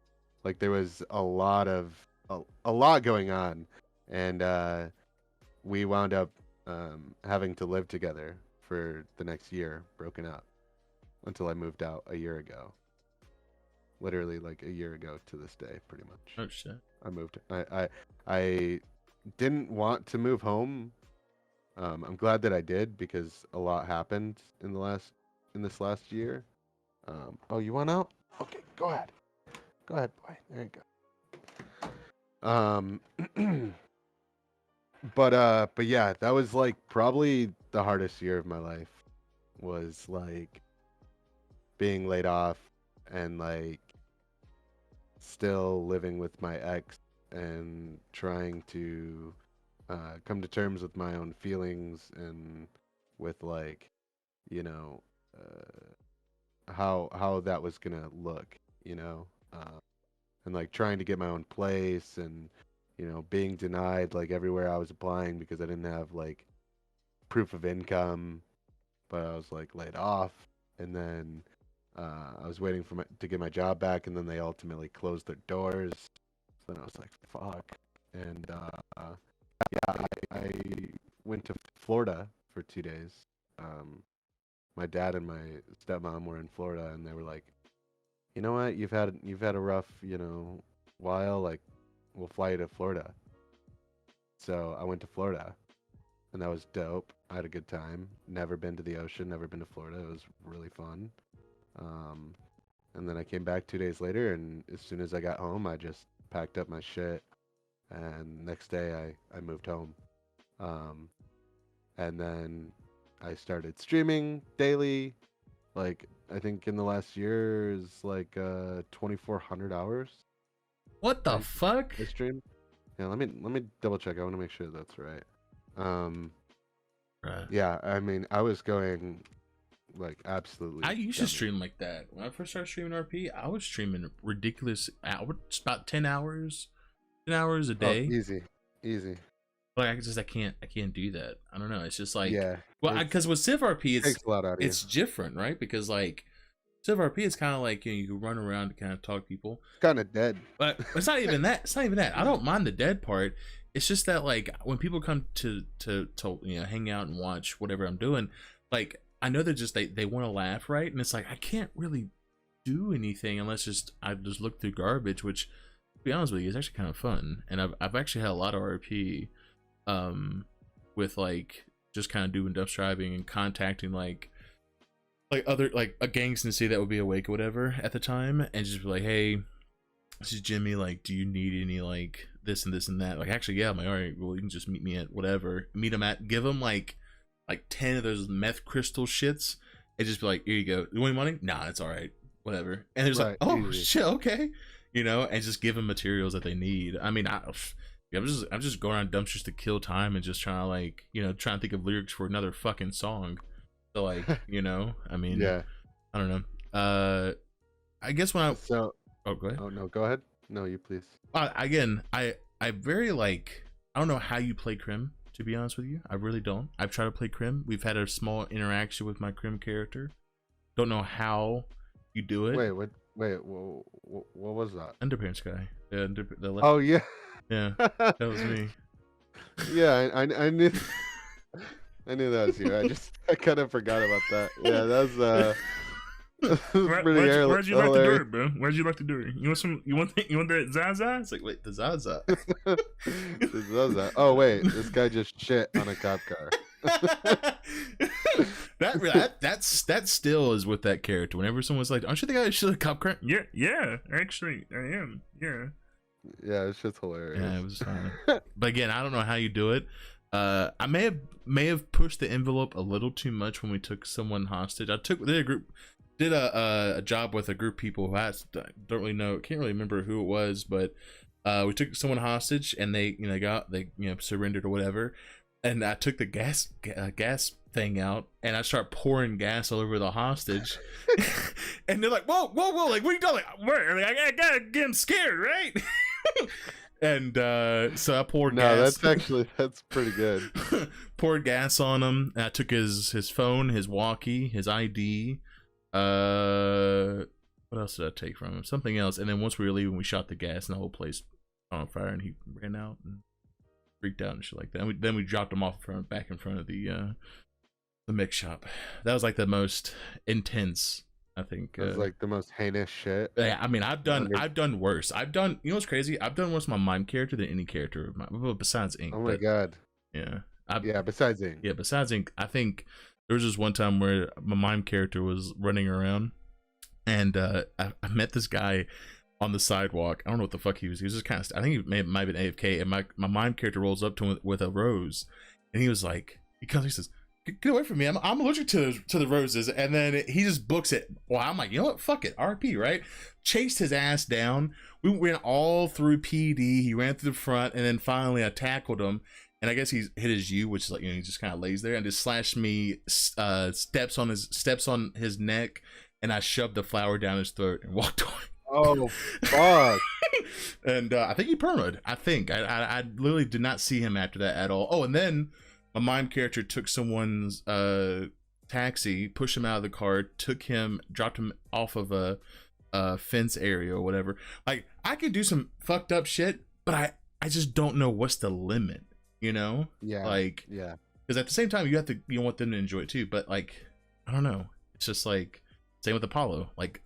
Like there was a lot going on, and we wound up having to live together for the next year, broken up, until I moved out a year ago. Literally like a year ago to this day, pretty much. Oh shit! I moved. I didn't want to move home. I'm glad that I did because a lot happened in this last year. Oh, you want out? Okay, go ahead. Go ahead, boy. There you go. But yeah, that was like probably the hardest year of my life. Was like being laid off and like still living with my ex and trying to come to terms with my own feelings and with like, you know, how that was gonna look, you know, and like trying to get my own place and, you know, being denied like everywhere I was applying because I didn't have like proof of income, but I was like laid off, and then I was waiting for to get my job back, and then they ultimately closed their doors. So then I was like, fuck. And yeah, I went to Florida for 2 days. My dad and my stepmom were in Florida, and they were like, you know what, you've had a rough, you know, while, like, we'll fly you to Florida. So I went to Florida, and that was dope. I had a good time. Never been to the ocean, never been to Florida. It was really fun. And then I came back 2 days later, and as soon as I got home, I just packed up my shit, and next day I moved home. And then I started streaming daily. Like, I think in the last year is like 2,400 hours. What the fuck? I streamed. Yeah, let me double check. I want to make sure that's right. Right. Yeah, I mean, I was going like absolutely. I used to stream like that. When I first started streaming RP, I was streaming ridiculous hours, about 10 hours a day. Oh, easy. Like I can't do that. I don't know. It's just like, yeah. Well, because with Civ RP, takes a lot out of it's different, right? Because like Civ RP is kind of like, you know, you can run around to kind of talk to people. Kind of dead. But it's not even that. It's not even that. I don't mind the dead part. It's just that like when people come to you know, hang out and watch whatever I'm doing, like I know they're just they want to laugh, right? And it's like I can't really do anything unless I just look through garbage, which to be honest with you is actually kind of fun. And I've actually had a lot of RP with like just kind of doing dumpster driving and contacting like other like a gangstancy that would be awake or whatever at the time, and just be like, hey, this is Jimmy, like, do you need any like this and this and that? Like, actually, yeah. I'm like, all right, well, you can just meet me at whatever, give them like 10 of those meth crystal shits, and just be like, here you go, you want money? Nah, it's all right, whatever. And there's like, oh shit, okay, you know, and just give them materials that they need. I mean, I'm just going around dumpsters to kill time and just trying to like, you know, trying to think of lyrics for another fucking song. So like, you know, I mean, yeah, I don't know. I guess when so oh, go ahead. Oh no, go ahead. No, you please. Again, I very like, I don't know how you play Crim, to be honest with you. I really don't. I've tried to play Crim. We've had a small interaction with my Crim character. Don't know how you do it. Wait, what was that? Underpants guy. The left. Oh yeah. Yeah, that was me. Yeah, I knew. I knew that was you. I kind of forgot about that. Yeah, that's Where'd you like to do it, bro? Where'd you like to do it? You want that Zaza? It's like, wait, the Zaza. The Zaza. Oh wait, this guy just shit on a cop car. that still is with that character. Whenever someone's like, aren't you the guy that shit on a cop car? Yeah, actually, I am. Yeah, it's just hilarious. Yeah, it was fun. But again, I don't know how you do it. I may have pushed the envelope a little too much when we took someone hostage. Did a job with a group of people who don't really know, can't really remember who it was, but we took someone hostage, and they surrendered or whatever. And I took the gas thing out, and I start pouring gas all over the hostage. And they're like, whoa, like, what are you doing? Like, I gotta get him scared, right? And so I poured gas. That's pretty good. Poured gas on him, and I took his phone, his walkie, his ID. What else did I take from him? Something else. And then once we were leaving, we shot the gas, and the whole place on fire, and he ran out and freaked out and shit like that. And then we dropped him off back in front of the mix shop. That was like the most intense, I think. It was like the most heinous shit. Yeah, I mean, I've done worse. You know what's crazy? I've done worse with my mime character than any character of mine, besides Ink. Oh my god. Yeah. Besides Ink. Yeah, besides Ink. I think there was just one time where my mime character was running around, and I met this guy on the sidewalk. I don't know what the fuck he was. He was just kind of, I think he might have been AFK, and my mime character rolls up to him with a rose, and he was like, he says, get away from me, I'm allergic to the roses. And then he just books it. Well, I'm like, you know what, fuck it, RP, right? Chased his ass down. We went all through PD. He ran through the front, and then finally I tackled him, and I guess he's hit his U, which is like, he just kind of lays there and just slashed me, steps on his neck, and I shoved the flower down his throat and walked away. Oh fuck! And I think he permaed. I literally did not see him after that at all. Oh, and then my mime character took someone's taxi, pushed him out of the car, dropped him off of a fence area or whatever. Like, I could do some fucked up shit, but I just don't know what's the limit, Yeah. Like, yeah. Because at the same time, you want them to enjoy it too. But like, I don't know. It's just like, same with Apollo. Like,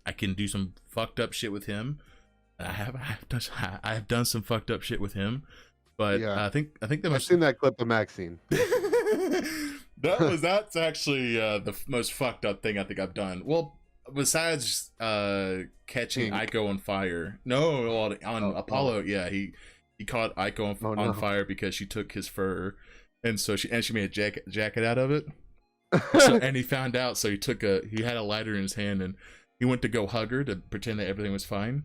I can do some fucked up shit with him. I have done some fucked up shit with him. But Yeah. I think the I've seen that clip of Maxine. that's actually the most fucked up thing I think I've done. Well, besides catching Ico on fire. No, on Apollo, yeah, he caught Ico on fire because she took his fur, and so she made a jacket out of it. So, and he found out, so he had a lighter in his hand, and he went to go hug her to pretend that everything was fine.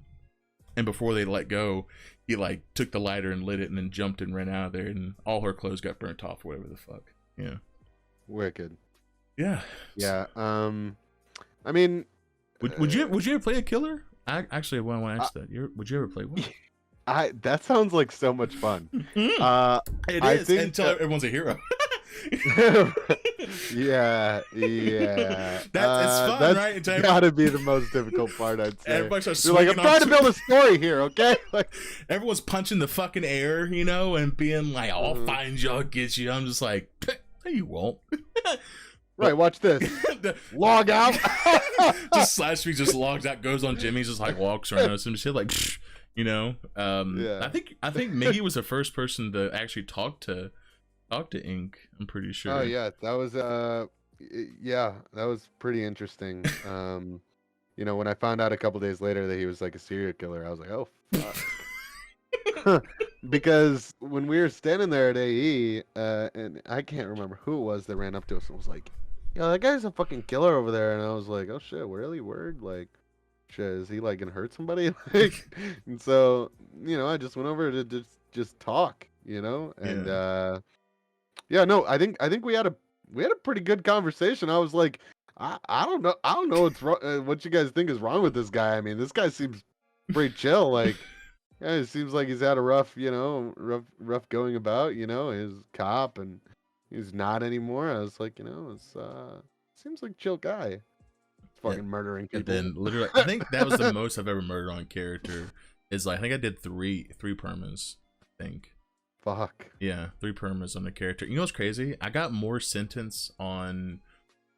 And before they let go, he like took the lighter and lit it, and then jumped and ran out of there, and all her clothes got burnt off, whatever the fuck. Yeah. Wicked. Yeah. Yeah. I mean, would you ever play a killer? I actually want to ask that. Would you ever play one? That sounds like so much fun. It is until everyone's a hero. yeah. It's fun, that's right? Until gotta be the most difficult part, I'd say. Everybody starts You're like, I'm trying to build a story here, okay? Like, everyone's punching the fucking air, and being like, "I'll find you, I'll get you." I'm just like, no, you won't. Right, watch this. Log out. Just Slash me just logs out, goes on Jimmy's, just like walks around some shit, like, Yeah. I think Miggy was the first person to actually talk to Ink. I'm pretty sure. Oh yeah, that was that was pretty interesting. When I found out a couple days later that he was like a serial killer, I was like, oh fuck. Because when we were standing there at AE, and I can't remember who it was that ran up to us and was like, "Yo, that guy's a fucking killer over there," and I was like, "Oh shit, really? Word? Like, shit, is he like gonna hurt somebody?" Like, and so I just went over to just talk, and yeah, no, I think we had a pretty good conversation. I was like, I don't know what's wrong, what you guys think is wrong with this guy. I mean, this guy seems pretty chill. Like, yeah, it seems like he's had a rough going about. His cop, and he's not anymore. I was like, seems like a chill guy. Fucking murdering people. And then literally, I think that was the most I've ever murdered on character. Is like, I think I did three permas. I think. Fuck. Yeah, 3 permas on the character. You know what's crazy? I got more sentence on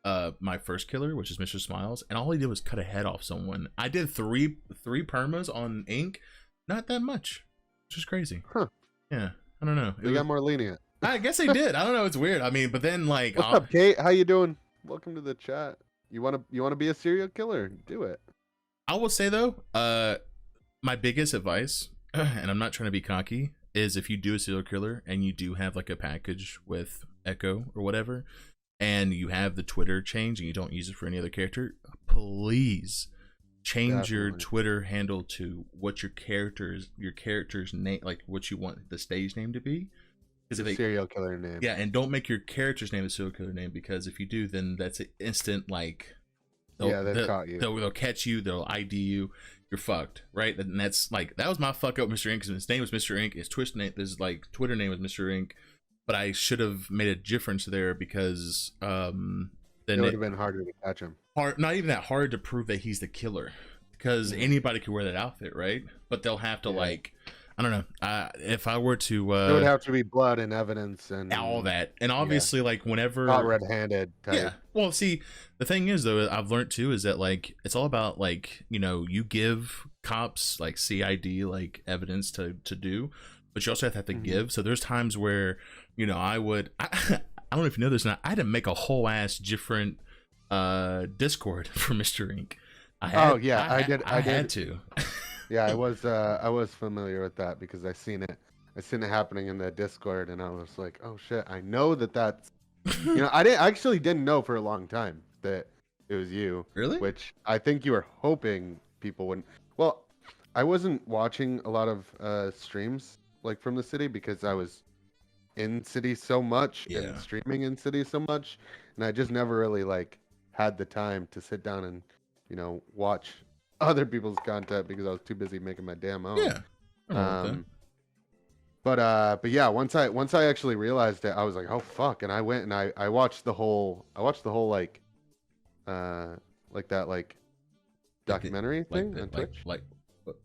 my first killer, which is Mr. Smiles, and all he did was cut a head off someone. I did three permas on Ink, not that much, which is crazy. Huh. Yeah, I don't know. They got more lenient. I guess they did. I don't know. It's weird. I mean, but then like, what's up, Kate? How you doing? Welcome to the chat. You wanna be a serial killer? Do it. I will say though, my biggest advice, and I'm not trying to be cocky, is if you do a serial killer and you do have like a package with Echo or whatever, and you have the Twitter change and you don't use it for any other character, please change your Twitter handle to what your character's name, like what you want the stage name to be. Because if serial killer name. Yeah, and don't make your character's name a serial killer name, because if you do, then that's an instant like they'll caught you. They'll catch you, they'll ID you. You're fucked, right? And that's like, that was my fuck up, Mr. Ink, because his name was Mr. Ink. His Twitter name was Mr. Ink, but I should have made a difference there, because then it would have been harder to catch him. Not even that hard to prove that he's the killer, because anybody could wear that outfit, right? But they'll have to like, I don't know. If I were to, there would have to be blood and evidence and all that, and obviously, like whenever not red-handed. Type. Yeah. Well, see, the thing is though, I've learned too is that like it's all about like you give cops like CID like evidence to do, but you also have to give. So there's times where I don't know if you know this or not. I had to make a whole ass different Discord for Mr. Ink. I had to. Yeah, I was familiar with that because I seen it happening in the Discord, and I was like, oh shit, I know that's I actually didn't know for a long time that it was you. Really? Which I think you were hoping people wouldn't. Well, I wasn't watching a lot of streams like from the city because I was in city so much Yeah. and streaming in city so much, and I just never really like had the time to sit down and watch other people's content because I was too busy making my damn own. Yeah. I don't know about that. But yeah, once I actually realized it, I was like, oh fuck, and I went and I watched the whole like that documentary thing on Twitch. Like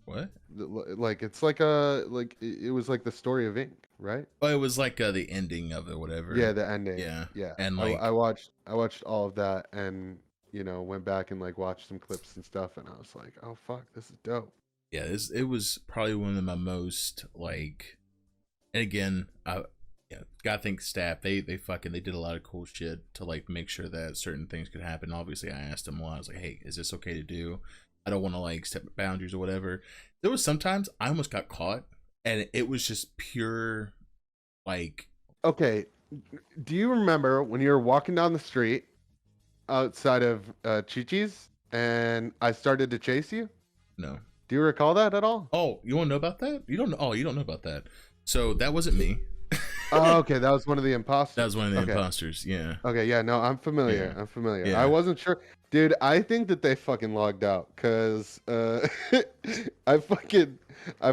what? Like it's like it was like the story of Ink, right? Oh, it was like the ending of it, whatever. Yeah, the ending. Yeah. Yeah. And like I watched all of that and went back and like watched some clips and stuff, and I was like, oh fuck, this is dope. Yeah, it was probably one of my most like, and again, gotta thank staff. They did a lot of cool shit to like make sure that certain things could happen. Obviously, I asked them a lot. I was like, hey, is this okay to do? I don't want to like step boundaries or whatever. There was sometimes I almost got caught, and it was just pure like. Okay, do you remember when you were walking down the street outside of Chi-Chi's and I started to chase you? No. Do you recall that at all? Oh, you want to know about that? You don't know. Oh, you don't know about that. So that wasn't me. Oh, okay, that was one of the imposters. That was one of the imposters. Yeah. Okay, yeah, no, I'm familiar. Yeah. I'm familiar. Yeah. I wasn't sure, dude. I think that they fucking logged out because I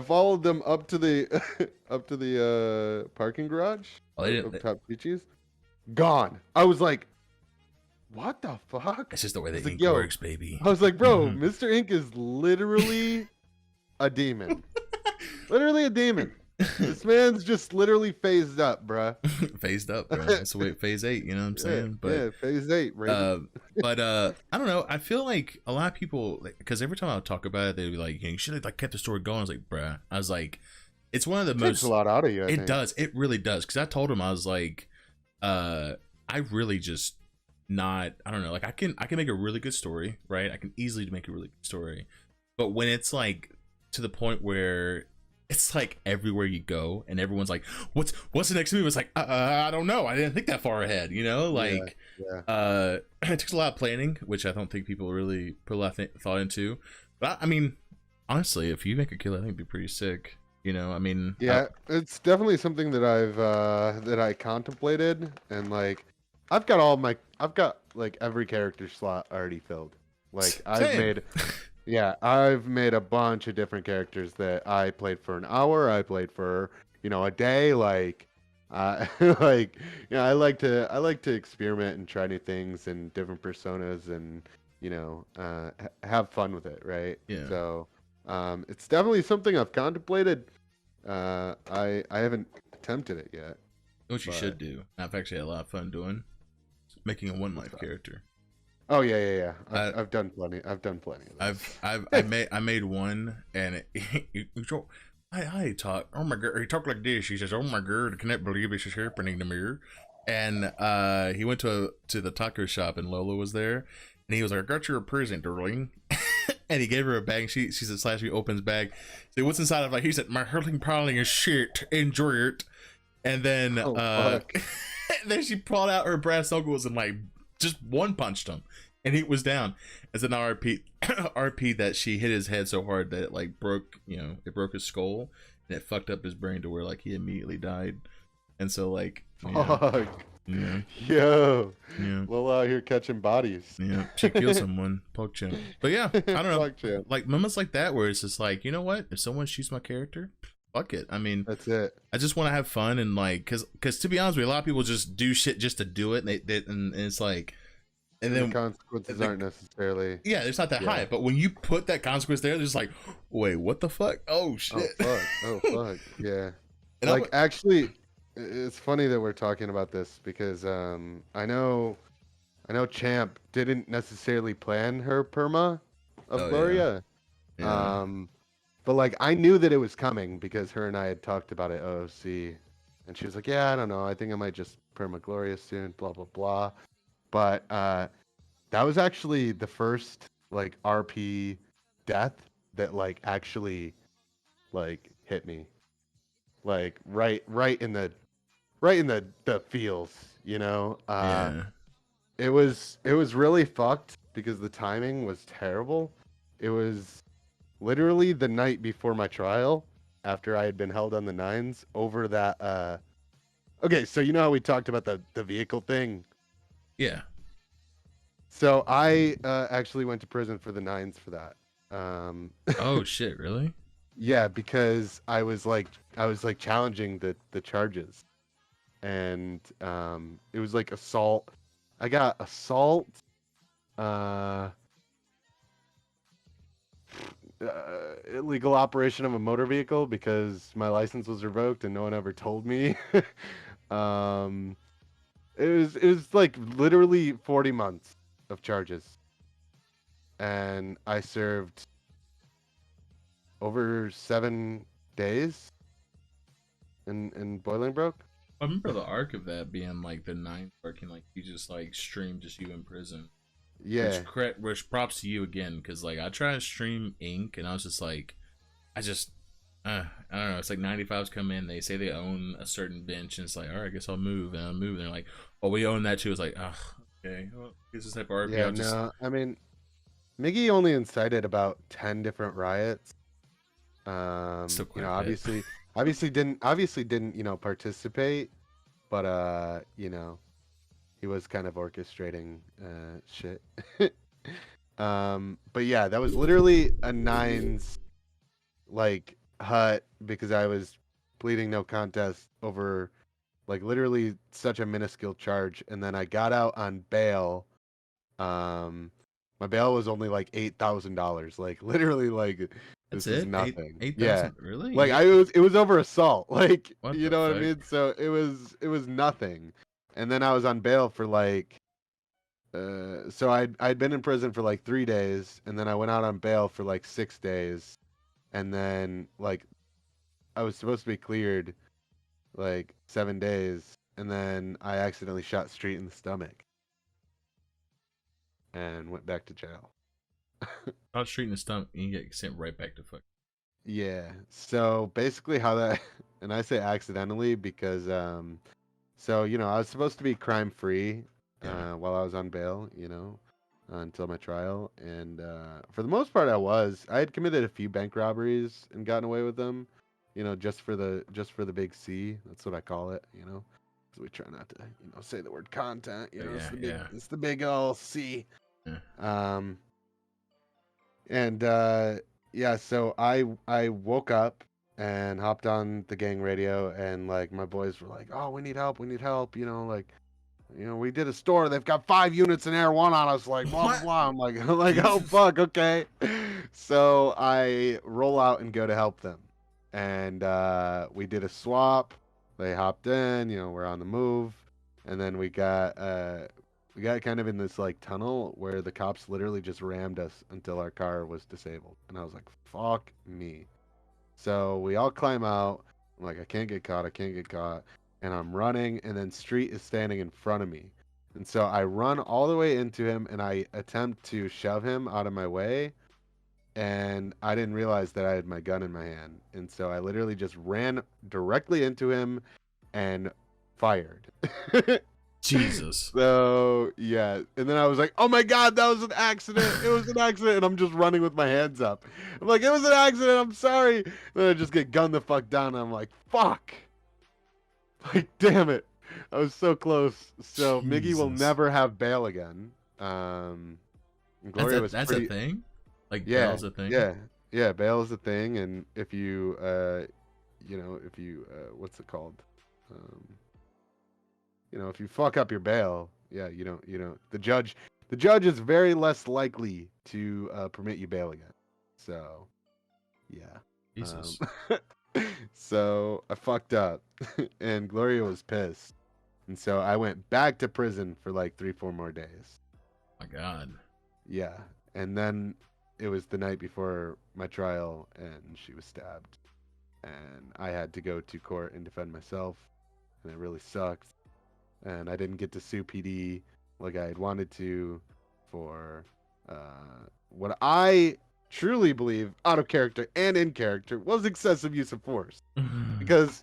followed them up to the parking garage. Oh, they didn't. Top Chi-Chi's. Gone. I was like, what the fuck? It's just the way the ink like, works, baby. I was like, bro, Mr. Ink is literally a demon. Literally a demon. This man's just literally phased up, bruh. Phased up, bro. That's the way phase 8, you know what I'm saying? Yeah, phase 8, right? But I don't know. I feel like a lot of people, because every time I would talk about it, they'd be like, you should have like kept the story going. I was like, bruh. I was like, it's one of the Takes a lot out of you. I think. does. It really does. Because I told him, I was like, I really just not. I don't know. Like I can make a really good story, right? I can easily make a really good story, but when it's like to the point where it's like everywhere you go and everyone's like, what's the next move? It's like, I don't know. I didn't think that far ahead, like, yeah. It takes a lot of planning, which I don't think people really put a lot of thought into. But I mean, honestly, if you make a kill, I think it'd be pretty sick. I mean, yeah, it's definitely something that I contemplated, and like, I've got like every character slot already filled. Like I've made a bunch of different characters that I played for an hour. I played for a day. Like, I like to experiment and try new things and different personas and have fun with it, right? Yeah. So, it's definitely something I've contemplated. I haven't attempted it yet. What you should do. I've actually had a lot of fun doing. Making a one life character. Oh yeah. I've done plenty. I've done plenty of those. I made one, and I talk. Oh my god, he talked like this. He says, "Oh my god, I cannot believe it's happening to me." And he went to the taco shop, and Lola was there, and he was like, "I got you a present, darling." And he gave her a bag. She said, "Slash." He opens bag. So what's inside of like? He said, "My hurling piling is shit. Enjoy it." And then then she pulled out her brass knuckles and like just one punched him, and he was down. As an RP that she hit his head so hard that it like broke, it broke his skull, and it fucked up his brain to where like he immediately died. And so like, fuck. Yeah. Yo. Yeah. Well, out here catching bodies. Yeah. She killed someone. PogChamp. But yeah, I don't know. PogChamp. Like moments like that where it's just like, you know what? If someone shoots my character, fuck it. I mean, that's it. I just want to have fun and like, cause to be honest with you, a lot of people just do shit just to do it, and it's like, and then the consequences aren't necessarily. Yeah, it's not that high. But when you put that consequence there, there's like, wait, what the fuck? Oh shit. Oh fuck. Yeah. And like actually, it's funny that we're talking about this because I know Champ didn't necessarily plan her perma of Gloria. Yeah. But like I knew that it was coming because her and I had talked about it OOC, and she was like, "Yeah, I don't know. I think I might just perma Gloria soon." Blah blah blah. But that was actually the first like RP death that like actually like hit me, like right in the feels, It was really fucked because the timing was terrible. It was literally the night before my trial, after I had been held on the 9s over that Okay, so you know how we talked about the vehicle thing? Yeah. So I actually went to prison for the nines for that. Oh shit, really? Yeah, because I was like challenging the charges, and it was like assault. I got assault, uh, illegal operation of a motor vehicle because my license was revoked and no one ever told me. um, it was like literally 40 months of charges, and I served over 7 days in Bolingbroke. I remember the arc of that being like the ninth arc, and like you just like streamed just you in prison. Yeah, Which props to you again, because like I tried to stream Ink, and I was just like, I just, I don't know. It's like 95s come in, they say they own a certain bench, and it's like, all right, I guess I'll move, and I'll move, and they're like, oh, we own that too. It's like, oh, okay, well, it's this type of RP. yeah, I'll just no, I mean, Miggy only incited about 10 different riots. still You quite know, a bit. obviously didn't, participate, but he was kind of orchestrating shit. But yeah, that was literally a nines like hut because I was pleading no contest over like literally such a minuscule charge, and then I got out on bail. Um, my bail was only like $8,000. Like literally, like That's this is it. nothing. Eight Yeah, thousand. Really? like it was over assault. Like What you the know what I fuck? mean. So it was nothing, and then I was on bail for like. So I'd been in prison for like 3 days, and then I went out on bail for like 6 days, and then like I was supposed to be cleared like 7 days, and then I accidentally shot Street in the stomach and went back to jail. Out street in the stomach, and you get sent right back to fuck. Yeah. So basically, how that, and I say accidentally because, so I was supposed to be crime free, Yeah. while I was on bail, until my trial, and for the most part, I was. I had committed a few bank robberies and gotten away with them, just for the big C. That's what I call it, 'cause we try not to, say the word content. But It's yeah, the big, yeah. it's the big old C. Yeah. Um, and yeah, so I woke up and hopped on the gang radio, and like my boys were like, "Oh, we need help, like we did a store. They've got 5 units in Air One on us, like blah blah What? blah." I'm like, I'm like, "Oh Jesus. fuck, okay." So I roll out and go to help them, and we did a swap. They hopped in, we're on the move, and then we got kind of in this like tunnel where the cops literally just rammed us until our car was disabled, and I was like, "Fuck me." So we all climb out. I'm like, I can't get caught. I can't get caught. And I'm running, and then Street is standing in front of me. And so I run all the way into him, and I attempt to shove him out of my way. And I didn't realize that I had my gun in my hand. And so I literally just ran directly into him and fired. Jesus. So yeah, and then I was like, "Oh my god, that was an accident! It was an accident!" And I'm just running with my hands up. I'm like, "It was an accident! I'm sorry!" And then I just get gunned the fuck down. And I'm like, "Fuck!" Like, damn it! I was so close. So Miggy will Jesus. never have bail again. Gloria was That's a pretty. thing. Like Yeah, bail's a thing. yeah, yeah. Bail is a thing, and if you, what's it called? Um, if you fuck up your bail, yeah, the judge is very less likely to permit you bail again. So, yeah. Jesus. So I fucked up, and Gloria was pissed, and so I went back to prison for like 3-4 more days. My God. Yeah, and then it was the night before my trial, and she was stabbed, and I had to go to court and defend myself, and it really sucked. And I didn't get to sue PD like I had wanted to for what I truly believe, out of character and in character, was excessive use of force. Because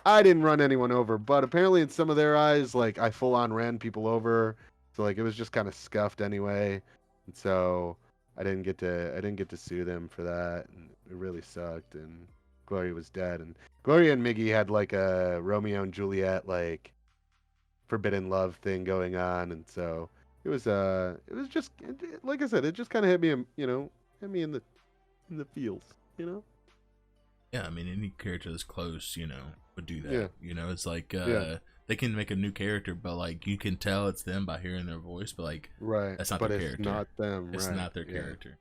I didn't run anyone over, but apparently in some of their eyes, like I full on ran people over. So like it was just kind of scuffed anyway. And so I didn't get to sue them for that, and it really sucked. And Gloria was dead, and Gloria and Miggy had like a Romeo and Juliet like forbidden love thing going on, and so it was just like I said, it just kind of hit me, hit me in the feels, Yeah, I mean, any character that's close, would do that. Yeah. It's like Yeah. they can make a new character, but like you can tell it's them by hearing their voice, but like Right. that's not But their it's character. not them. It's Right. not their Yeah. character.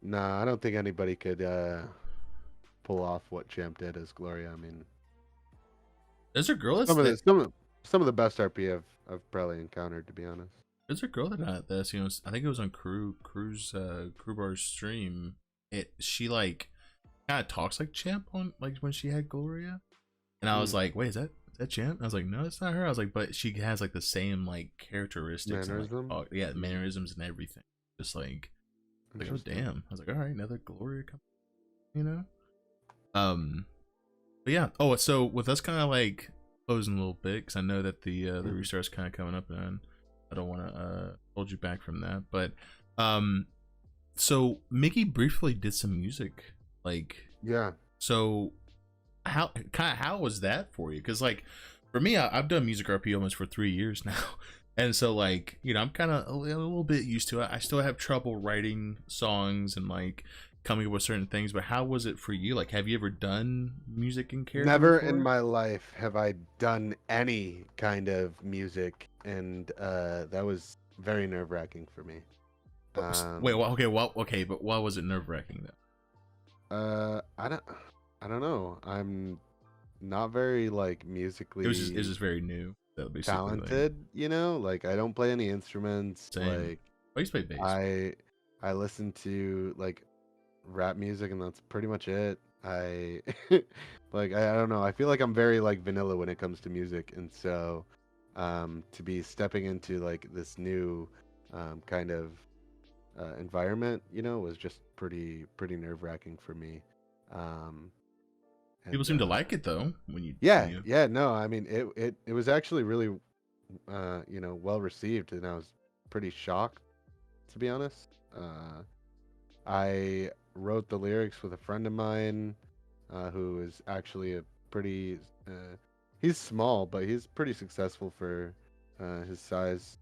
Nah, I don't think anybody could pull off what Champ did as Gloria. I mean, There's a girl some of that's the some of the best RP I've probably encountered, to be honest. there's a girl that's I think it was on Crewbar's stream. She like kind of talks like Champ on like when she had Gloria, and I was like, wait, is that Champ? I was like, no, it's not her. I was like, but she has like the same like characteristics, Mannerism? and, like, mannerisms and everything. Just like oh damn. I was like, all right, another Gloria coming, But yeah. Oh, so with us kind of like closing a little bit, because I know that the restart's kind of coming up, and I don't want to hold you back from that. But so Miggy briefly did some music, like Yeah. So how was that for you? Because like for me, I've done music RP almost for 3 years now, and so like I'm kind of a little bit used to it. I still have trouble writing songs and like coming up with certain things, but how was it for you? Like, have you ever done music in character Never before? in my life have I done any kind of music, and that was very nerve-wracking for me. Wait, okay, but why was it nerve-wracking though? I don't know. I'm not very like musically. It was just very new. That basically talented, like I don't play any instruments. Same. Like I used to play bass. I listen to like rap music, and that's pretty much it. I like I don't know. I feel like I'm very like vanilla when it comes to music, and so to be stepping into like this new kind of environment, was just pretty nerve-wracking for me. People seem to like it though when you yeah, no, I mean it was actually really well received, and I was pretty shocked, to be honest. I wrote the lyrics with a friend of mine who is actually a pretty he's small, but he's pretty successful for his size.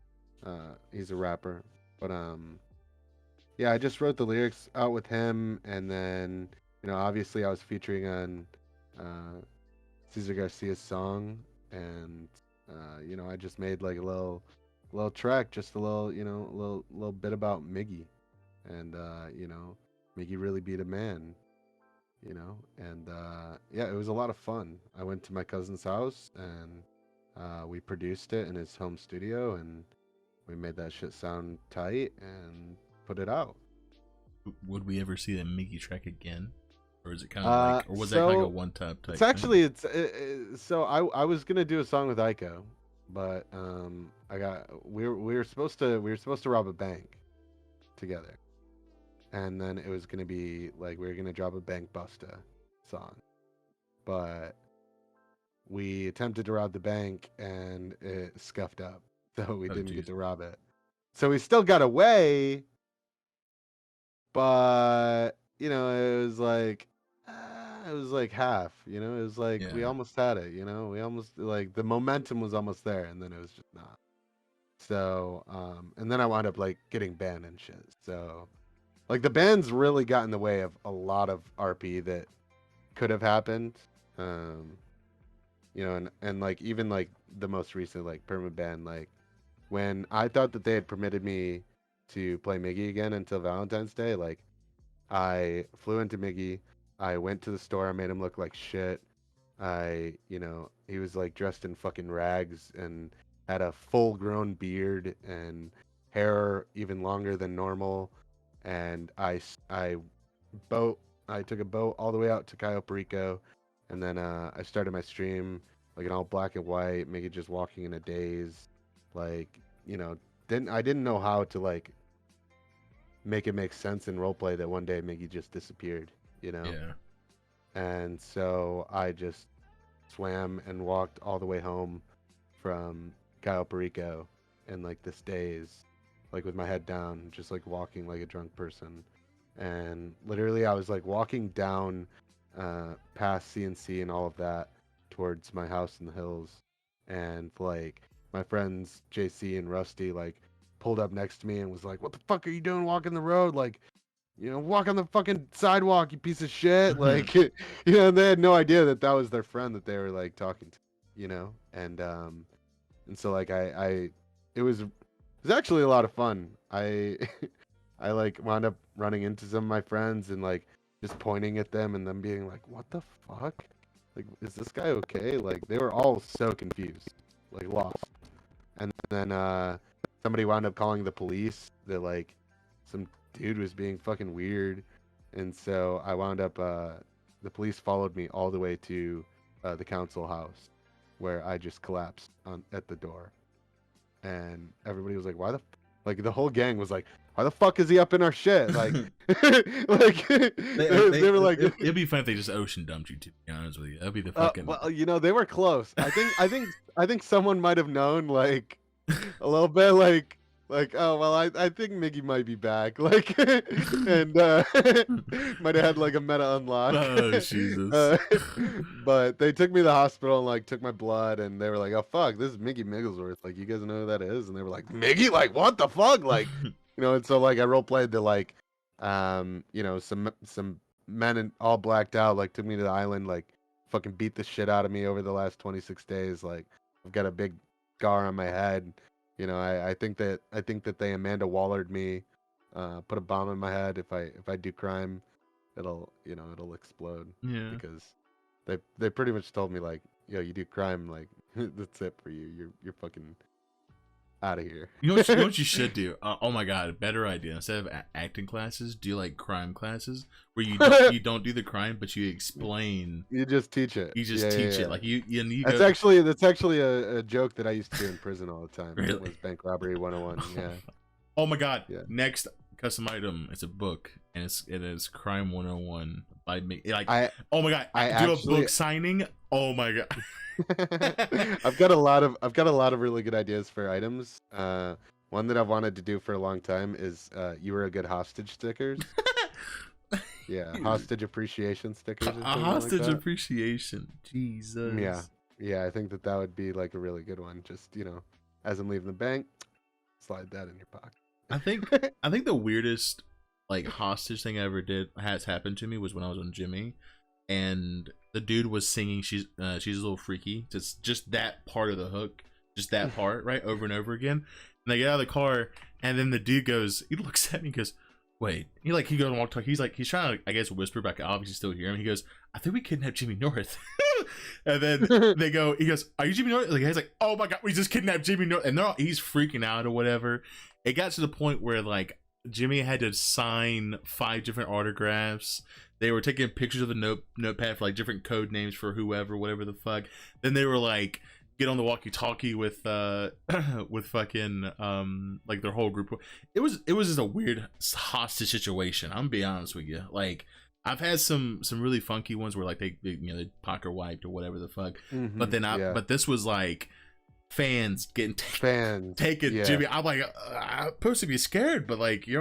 He's a rapper, but yeah, I just wrote the lyrics out with him, and then obviously I was featuring on Cesar Garcia's song, and I just made like a little track, just a little bit about Miggy, and Miggy really beat a man, and yeah, it was a lot of fun. I went to my cousin's house, and we produced it in his home studio, and we made that shit sound tight and put it out. Would we ever see that Miggy track again? Or is it kind of like, or was that like a one-time type? It's actually so I was gonna do a song with Ico, but we were supposed to rob a bank together, and then it was gonna be like we were gonna drop a Bank Busta song, but we attempted to rob the bank and it scuffed up, so we didn't get to rob it. So we still got away, but it was like half, it was like we almost had it, we almost like the momentum was almost there, and then it was just not. So and then I wound up like getting banned and shit. So like the bans really got in the way of a lot of RP that could have happened. And like even like the most recent like perma ban, like when I thought that they had permitted me to play Miggy again until Valentine's Day, like I flew into Miggy, I went to the store, I made him look like shit. He was like dressed in fucking rags and had a full grown beard and hair even longer than normal. And I took a boat all the way out to Cayo Perico, and then I started my stream like in all black and white, Miggy just walking in a daze, like didn't know how to like make it make sense in roleplay that one day Miggy just disappeared, Yeah. And so I just swam and walked all the way home from Cayo Perico in like this daze, like with my head down, just like walking like a drunk person. And literally I was like walking down past CNC and all of that towards my house in the hills, and like my friends JC and Rusty like pulled up next to me and was like, "What the fuck are you doing walking the road? Like, walk on the fucking sidewalk, you piece of shit!" Like, they had no idea that that was their friend that they were like talking to, and so like it was actually a lot of fun. I I like wound up running into some of my friends and like just pointing at them and them being like, "What the fuck? Like, is this guy okay?" Like, they were all so confused, like lost. And then somebody wound up calling the police that like some dude was being fucking weird, and so I wound up the police followed me all the way to the council house, where I just collapsed at the door, and everybody was like, "Why the?" Like, the whole gang was like, "Why the fuck is he up in our shit?" Like, like they were like, it'd be fun if they just ocean dumped you. To be honest with you, that'd be the fucking. Well, they were close. I think someone might have known, like, a little bit, like, oh well, I think Miggy might be back, like, and might have had like a meta unlock. Oh Jesus! But they took me to the hospital and like took my blood, and they were like, "Oh fuck, this is Miggy Migglesworth. Like, you guys know who that is?" And they were like, "Miggy, like, what the fuck?" Like, and so like I role played the like, some men and all blacked out, like took me to the island, like fucking beat the shit out of me over the last 26 days. Like, I've got a big scar on my head. I think that they Amanda Wallered me, put a bomb in my head. If I do crime, it'll explode. Yeah. Because they pretty much told me like, "Yo, you do crime, like that's it for you. You're fucking out of here." You know what you should do? Oh my god, better idea. Instead of acting classes, do like crime classes where you don't do the crime, but you explain. You just teach it. You just teach it. Like you That's actually a joke that I used to do in prison all the time. Really? It was bank robbery 101. Yeah. Oh my god. Yeah. Next custom item. It's a book, and it is Crime 101 by me. Like, oh my god, a book signing. Oh my god. I've got a lot of really good ideas for items. One that I've wanted to do for a long time is "You were a good hostage" stickers. Yeah, hostage appreciation stickers. A hostage appreciation. Jesus. Yeah. I think that would be like a really good one. Just as I'm leaving the bank, slide that in your pocket. I think the weirdest like hostage thing I ever has happened to me was when I was on Jimmy, and the dude was singing she's a little freaky, just that part of the hook, just that part, right, over and over again. And they get out of the car, and then the dude he looks at me and goes, "Wait." He goes and walk talk. He's trying to, I guess, whisper back. I obviously still hear him. He goes, "I think we kidnapped Jimmy North." And then he goes, "Are you Jimmy North?" Like, he's like, "Oh my god, we just kidnapped Jimmy North." And he's freaking out or whatever. It got to the point where like Jimmy had to sign 5 different autographs. They were taking pictures of the notepad for like different code names for whoever, whatever the fuck. Then they were like, get on the walkie-talkie with fucking like their whole group. It was just a weird hostage situation. I'm gonna be honest with you. Like, I've had some really funky ones where like they pocket wiped or whatever the fuck. Mm-hmm, but then but this was like fans getting taken. Yeah. Jimmy, I'm like, I'm supposed to be scared, but like it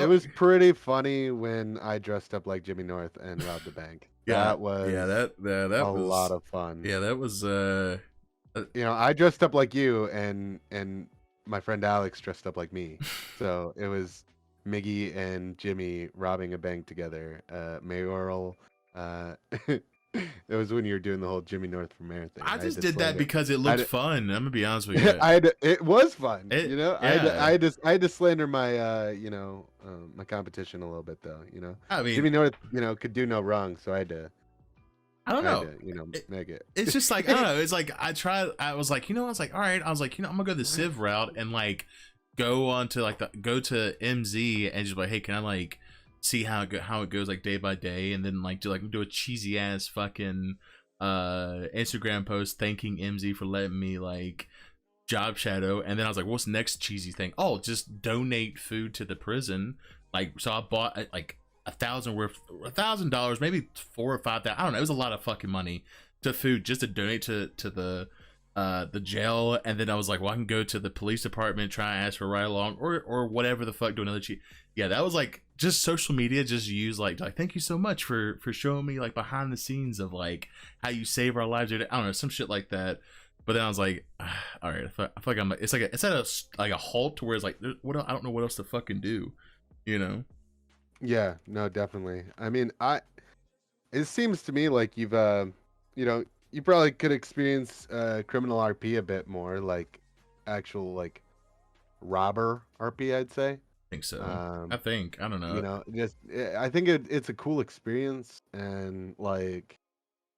was pretty funny when I dressed up like Jimmy North and robbed the bank. That was that was a lot of fun. Yeah, that was I dressed up like you, and my friend Alex dressed up like me. So it was Miggy and Jimmy robbing a bank together. Mayoral. It was when you were doing the whole Jimmy North for Mayor thing. I just did that because it looked fun. I'm gonna be honest with you. It was fun. I had to slander my my competition a little bit though. I mean, Jimmy North could do no wrong, so I had to. I don't know. Make it. It's just like, I don't know. It's like I was like, all right. I was like, I'm gonna go the Civ route and like go to MZ and just like, hey, can I like see how it goes like day by day, and then like do a cheesy ass fucking Instagram post thanking MZ for letting me like job shadow. And then I was like, what's the next cheesy thing? Oh, just donate food to the prison. Like, so I bought like $1,000, maybe $4,000 or $5,000. I don't know. It was a lot of fucking money to food just to donate to the jail. And then I was like, well, I can go to the police department, try and ask for a ride along or whatever the fuck, do another cheat. yeah, that was like just social media just used like thank you so much for showing me like behind the scenes of like how you save our lives. I don't know, some shit like that. But then I was like, all right, I feel like I'm like, it's at a halt to where it's like, what I don't know what else to fucking do, you know? Yeah, no, definitely. I mean, it seems to me like you've you know, you probably could experience criminal RP a bit more, like actual like robber RP, I'd say. I think so. I don't know. You know, I think it's a cool experience, and like,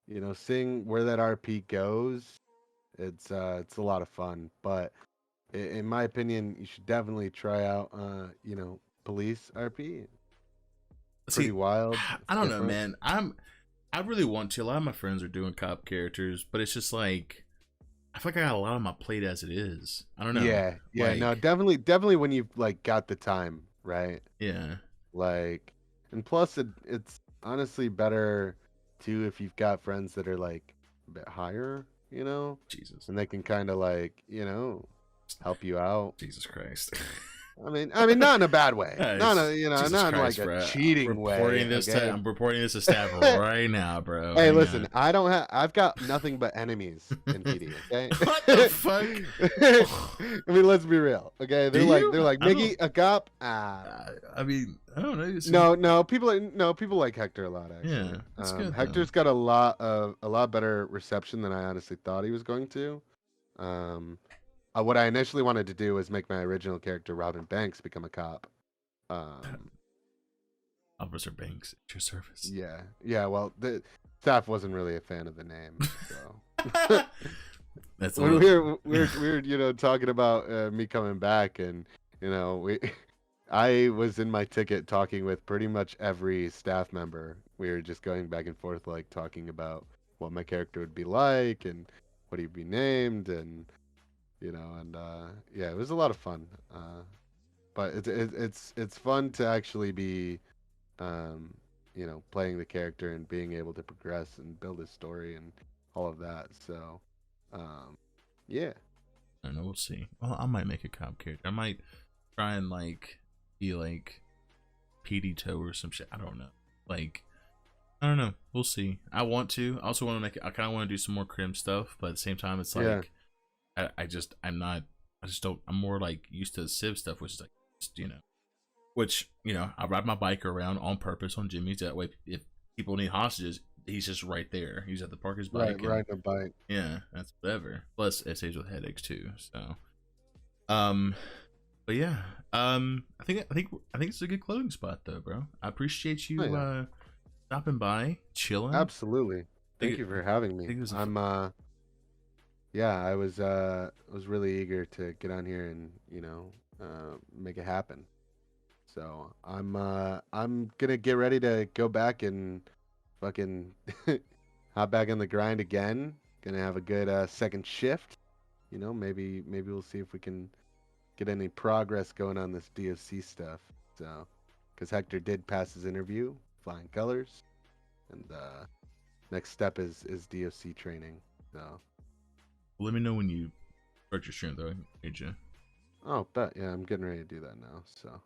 you know, seeing where that RP goes, it's a lot of fun. But in my opinion, you should definitely try out you know, police RP. Pretty wild. I don't know, different. man. I really want to. A lot of my friends are doing cop characters, but it's just like I feel like I got a lot on my plate as it is. I don't know. Yeah, like, no, definitely when you've like got the time, right? Yeah. Like, and plus it's honestly better too if you've got friends that are like a bit higher, you know, Jesus. and they can kind of like, you know, help you out. Jesus Christ. I mean, not in a bad way. Not in a, you know, Jesus not in Christ, like a bro. cheating way. Okay? I'm reporting this to staff right now, bro. Hey, listen, I've got nothing but enemies in PD. Okay. What the fuck? I mean, let's be real. Okay, they're like Miggy, a cop. I mean, I don't No, know. people like Hector a lot. Actually, yeah, that's good. Hector's got a lot better reception than I honestly thought he was going to. What I initially wanted to do was make my original character Robin Banks become a cop. Officer Banks at your service. Yeah. Well, the staff wasn't really a fan of the name, so. That's when we're you know, talking about me coming back, and you know, I was in my ticket talking with pretty much every staff member. We were just going back and forth, like talking about what my character would be like and what he'd be named, and you know, and yeah, it was a lot of fun. But it's fun to actually be, you know, playing the character and being able to progress and build his story and all of that. So, yeah. I don't know. We'll see. Well, I might make a cop character. I might try and like be like PD Toe or some shit. I don't know. Like, I don't know. We'll see. I want to. I also want to make it. I kind of want to do some more crim stuff, but at the same time, it's like I'm more like used to Civ stuff, which is like, you know, I ride my bike around on purpose on Jimmy's. That way, if people need hostages, he's just right there. He's at the park his bike. Right, riding a bike. Yeah, that's whatever. Plus, it saves with headaches too. So, but yeah, I think it's a good clothing spot though, bro. I appreciate you stopping by, chilling. Absolutely. Thank you for having me. Yeah, I was really eager to get on here and, you know, make it happen. So I'm gonna get ready to go back and fucking hop back on the grind again. Gonna have a good second shift. You know, maybe we'll see if we can get any progress going on this DOC stuff. So, because Hector did pass his interview, flying colors, and next step is DOC training. So. Let me know when you start your stream, though, AJ. Oh, bet. Yeah, I'm getting ready to do that now. So,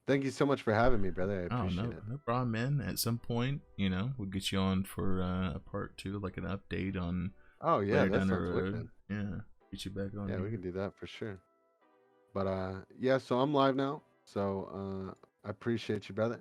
thank you so much for having me, brother. I appreciate it. No problem, man. At some point, you know, we'll get you on for a part 2, like an update on. Oh yeah, that sounds wicked. Yeah, get you back on. Yeah, we can do that for sure. But yeah, so I'm live now. So I appreciate you, brother.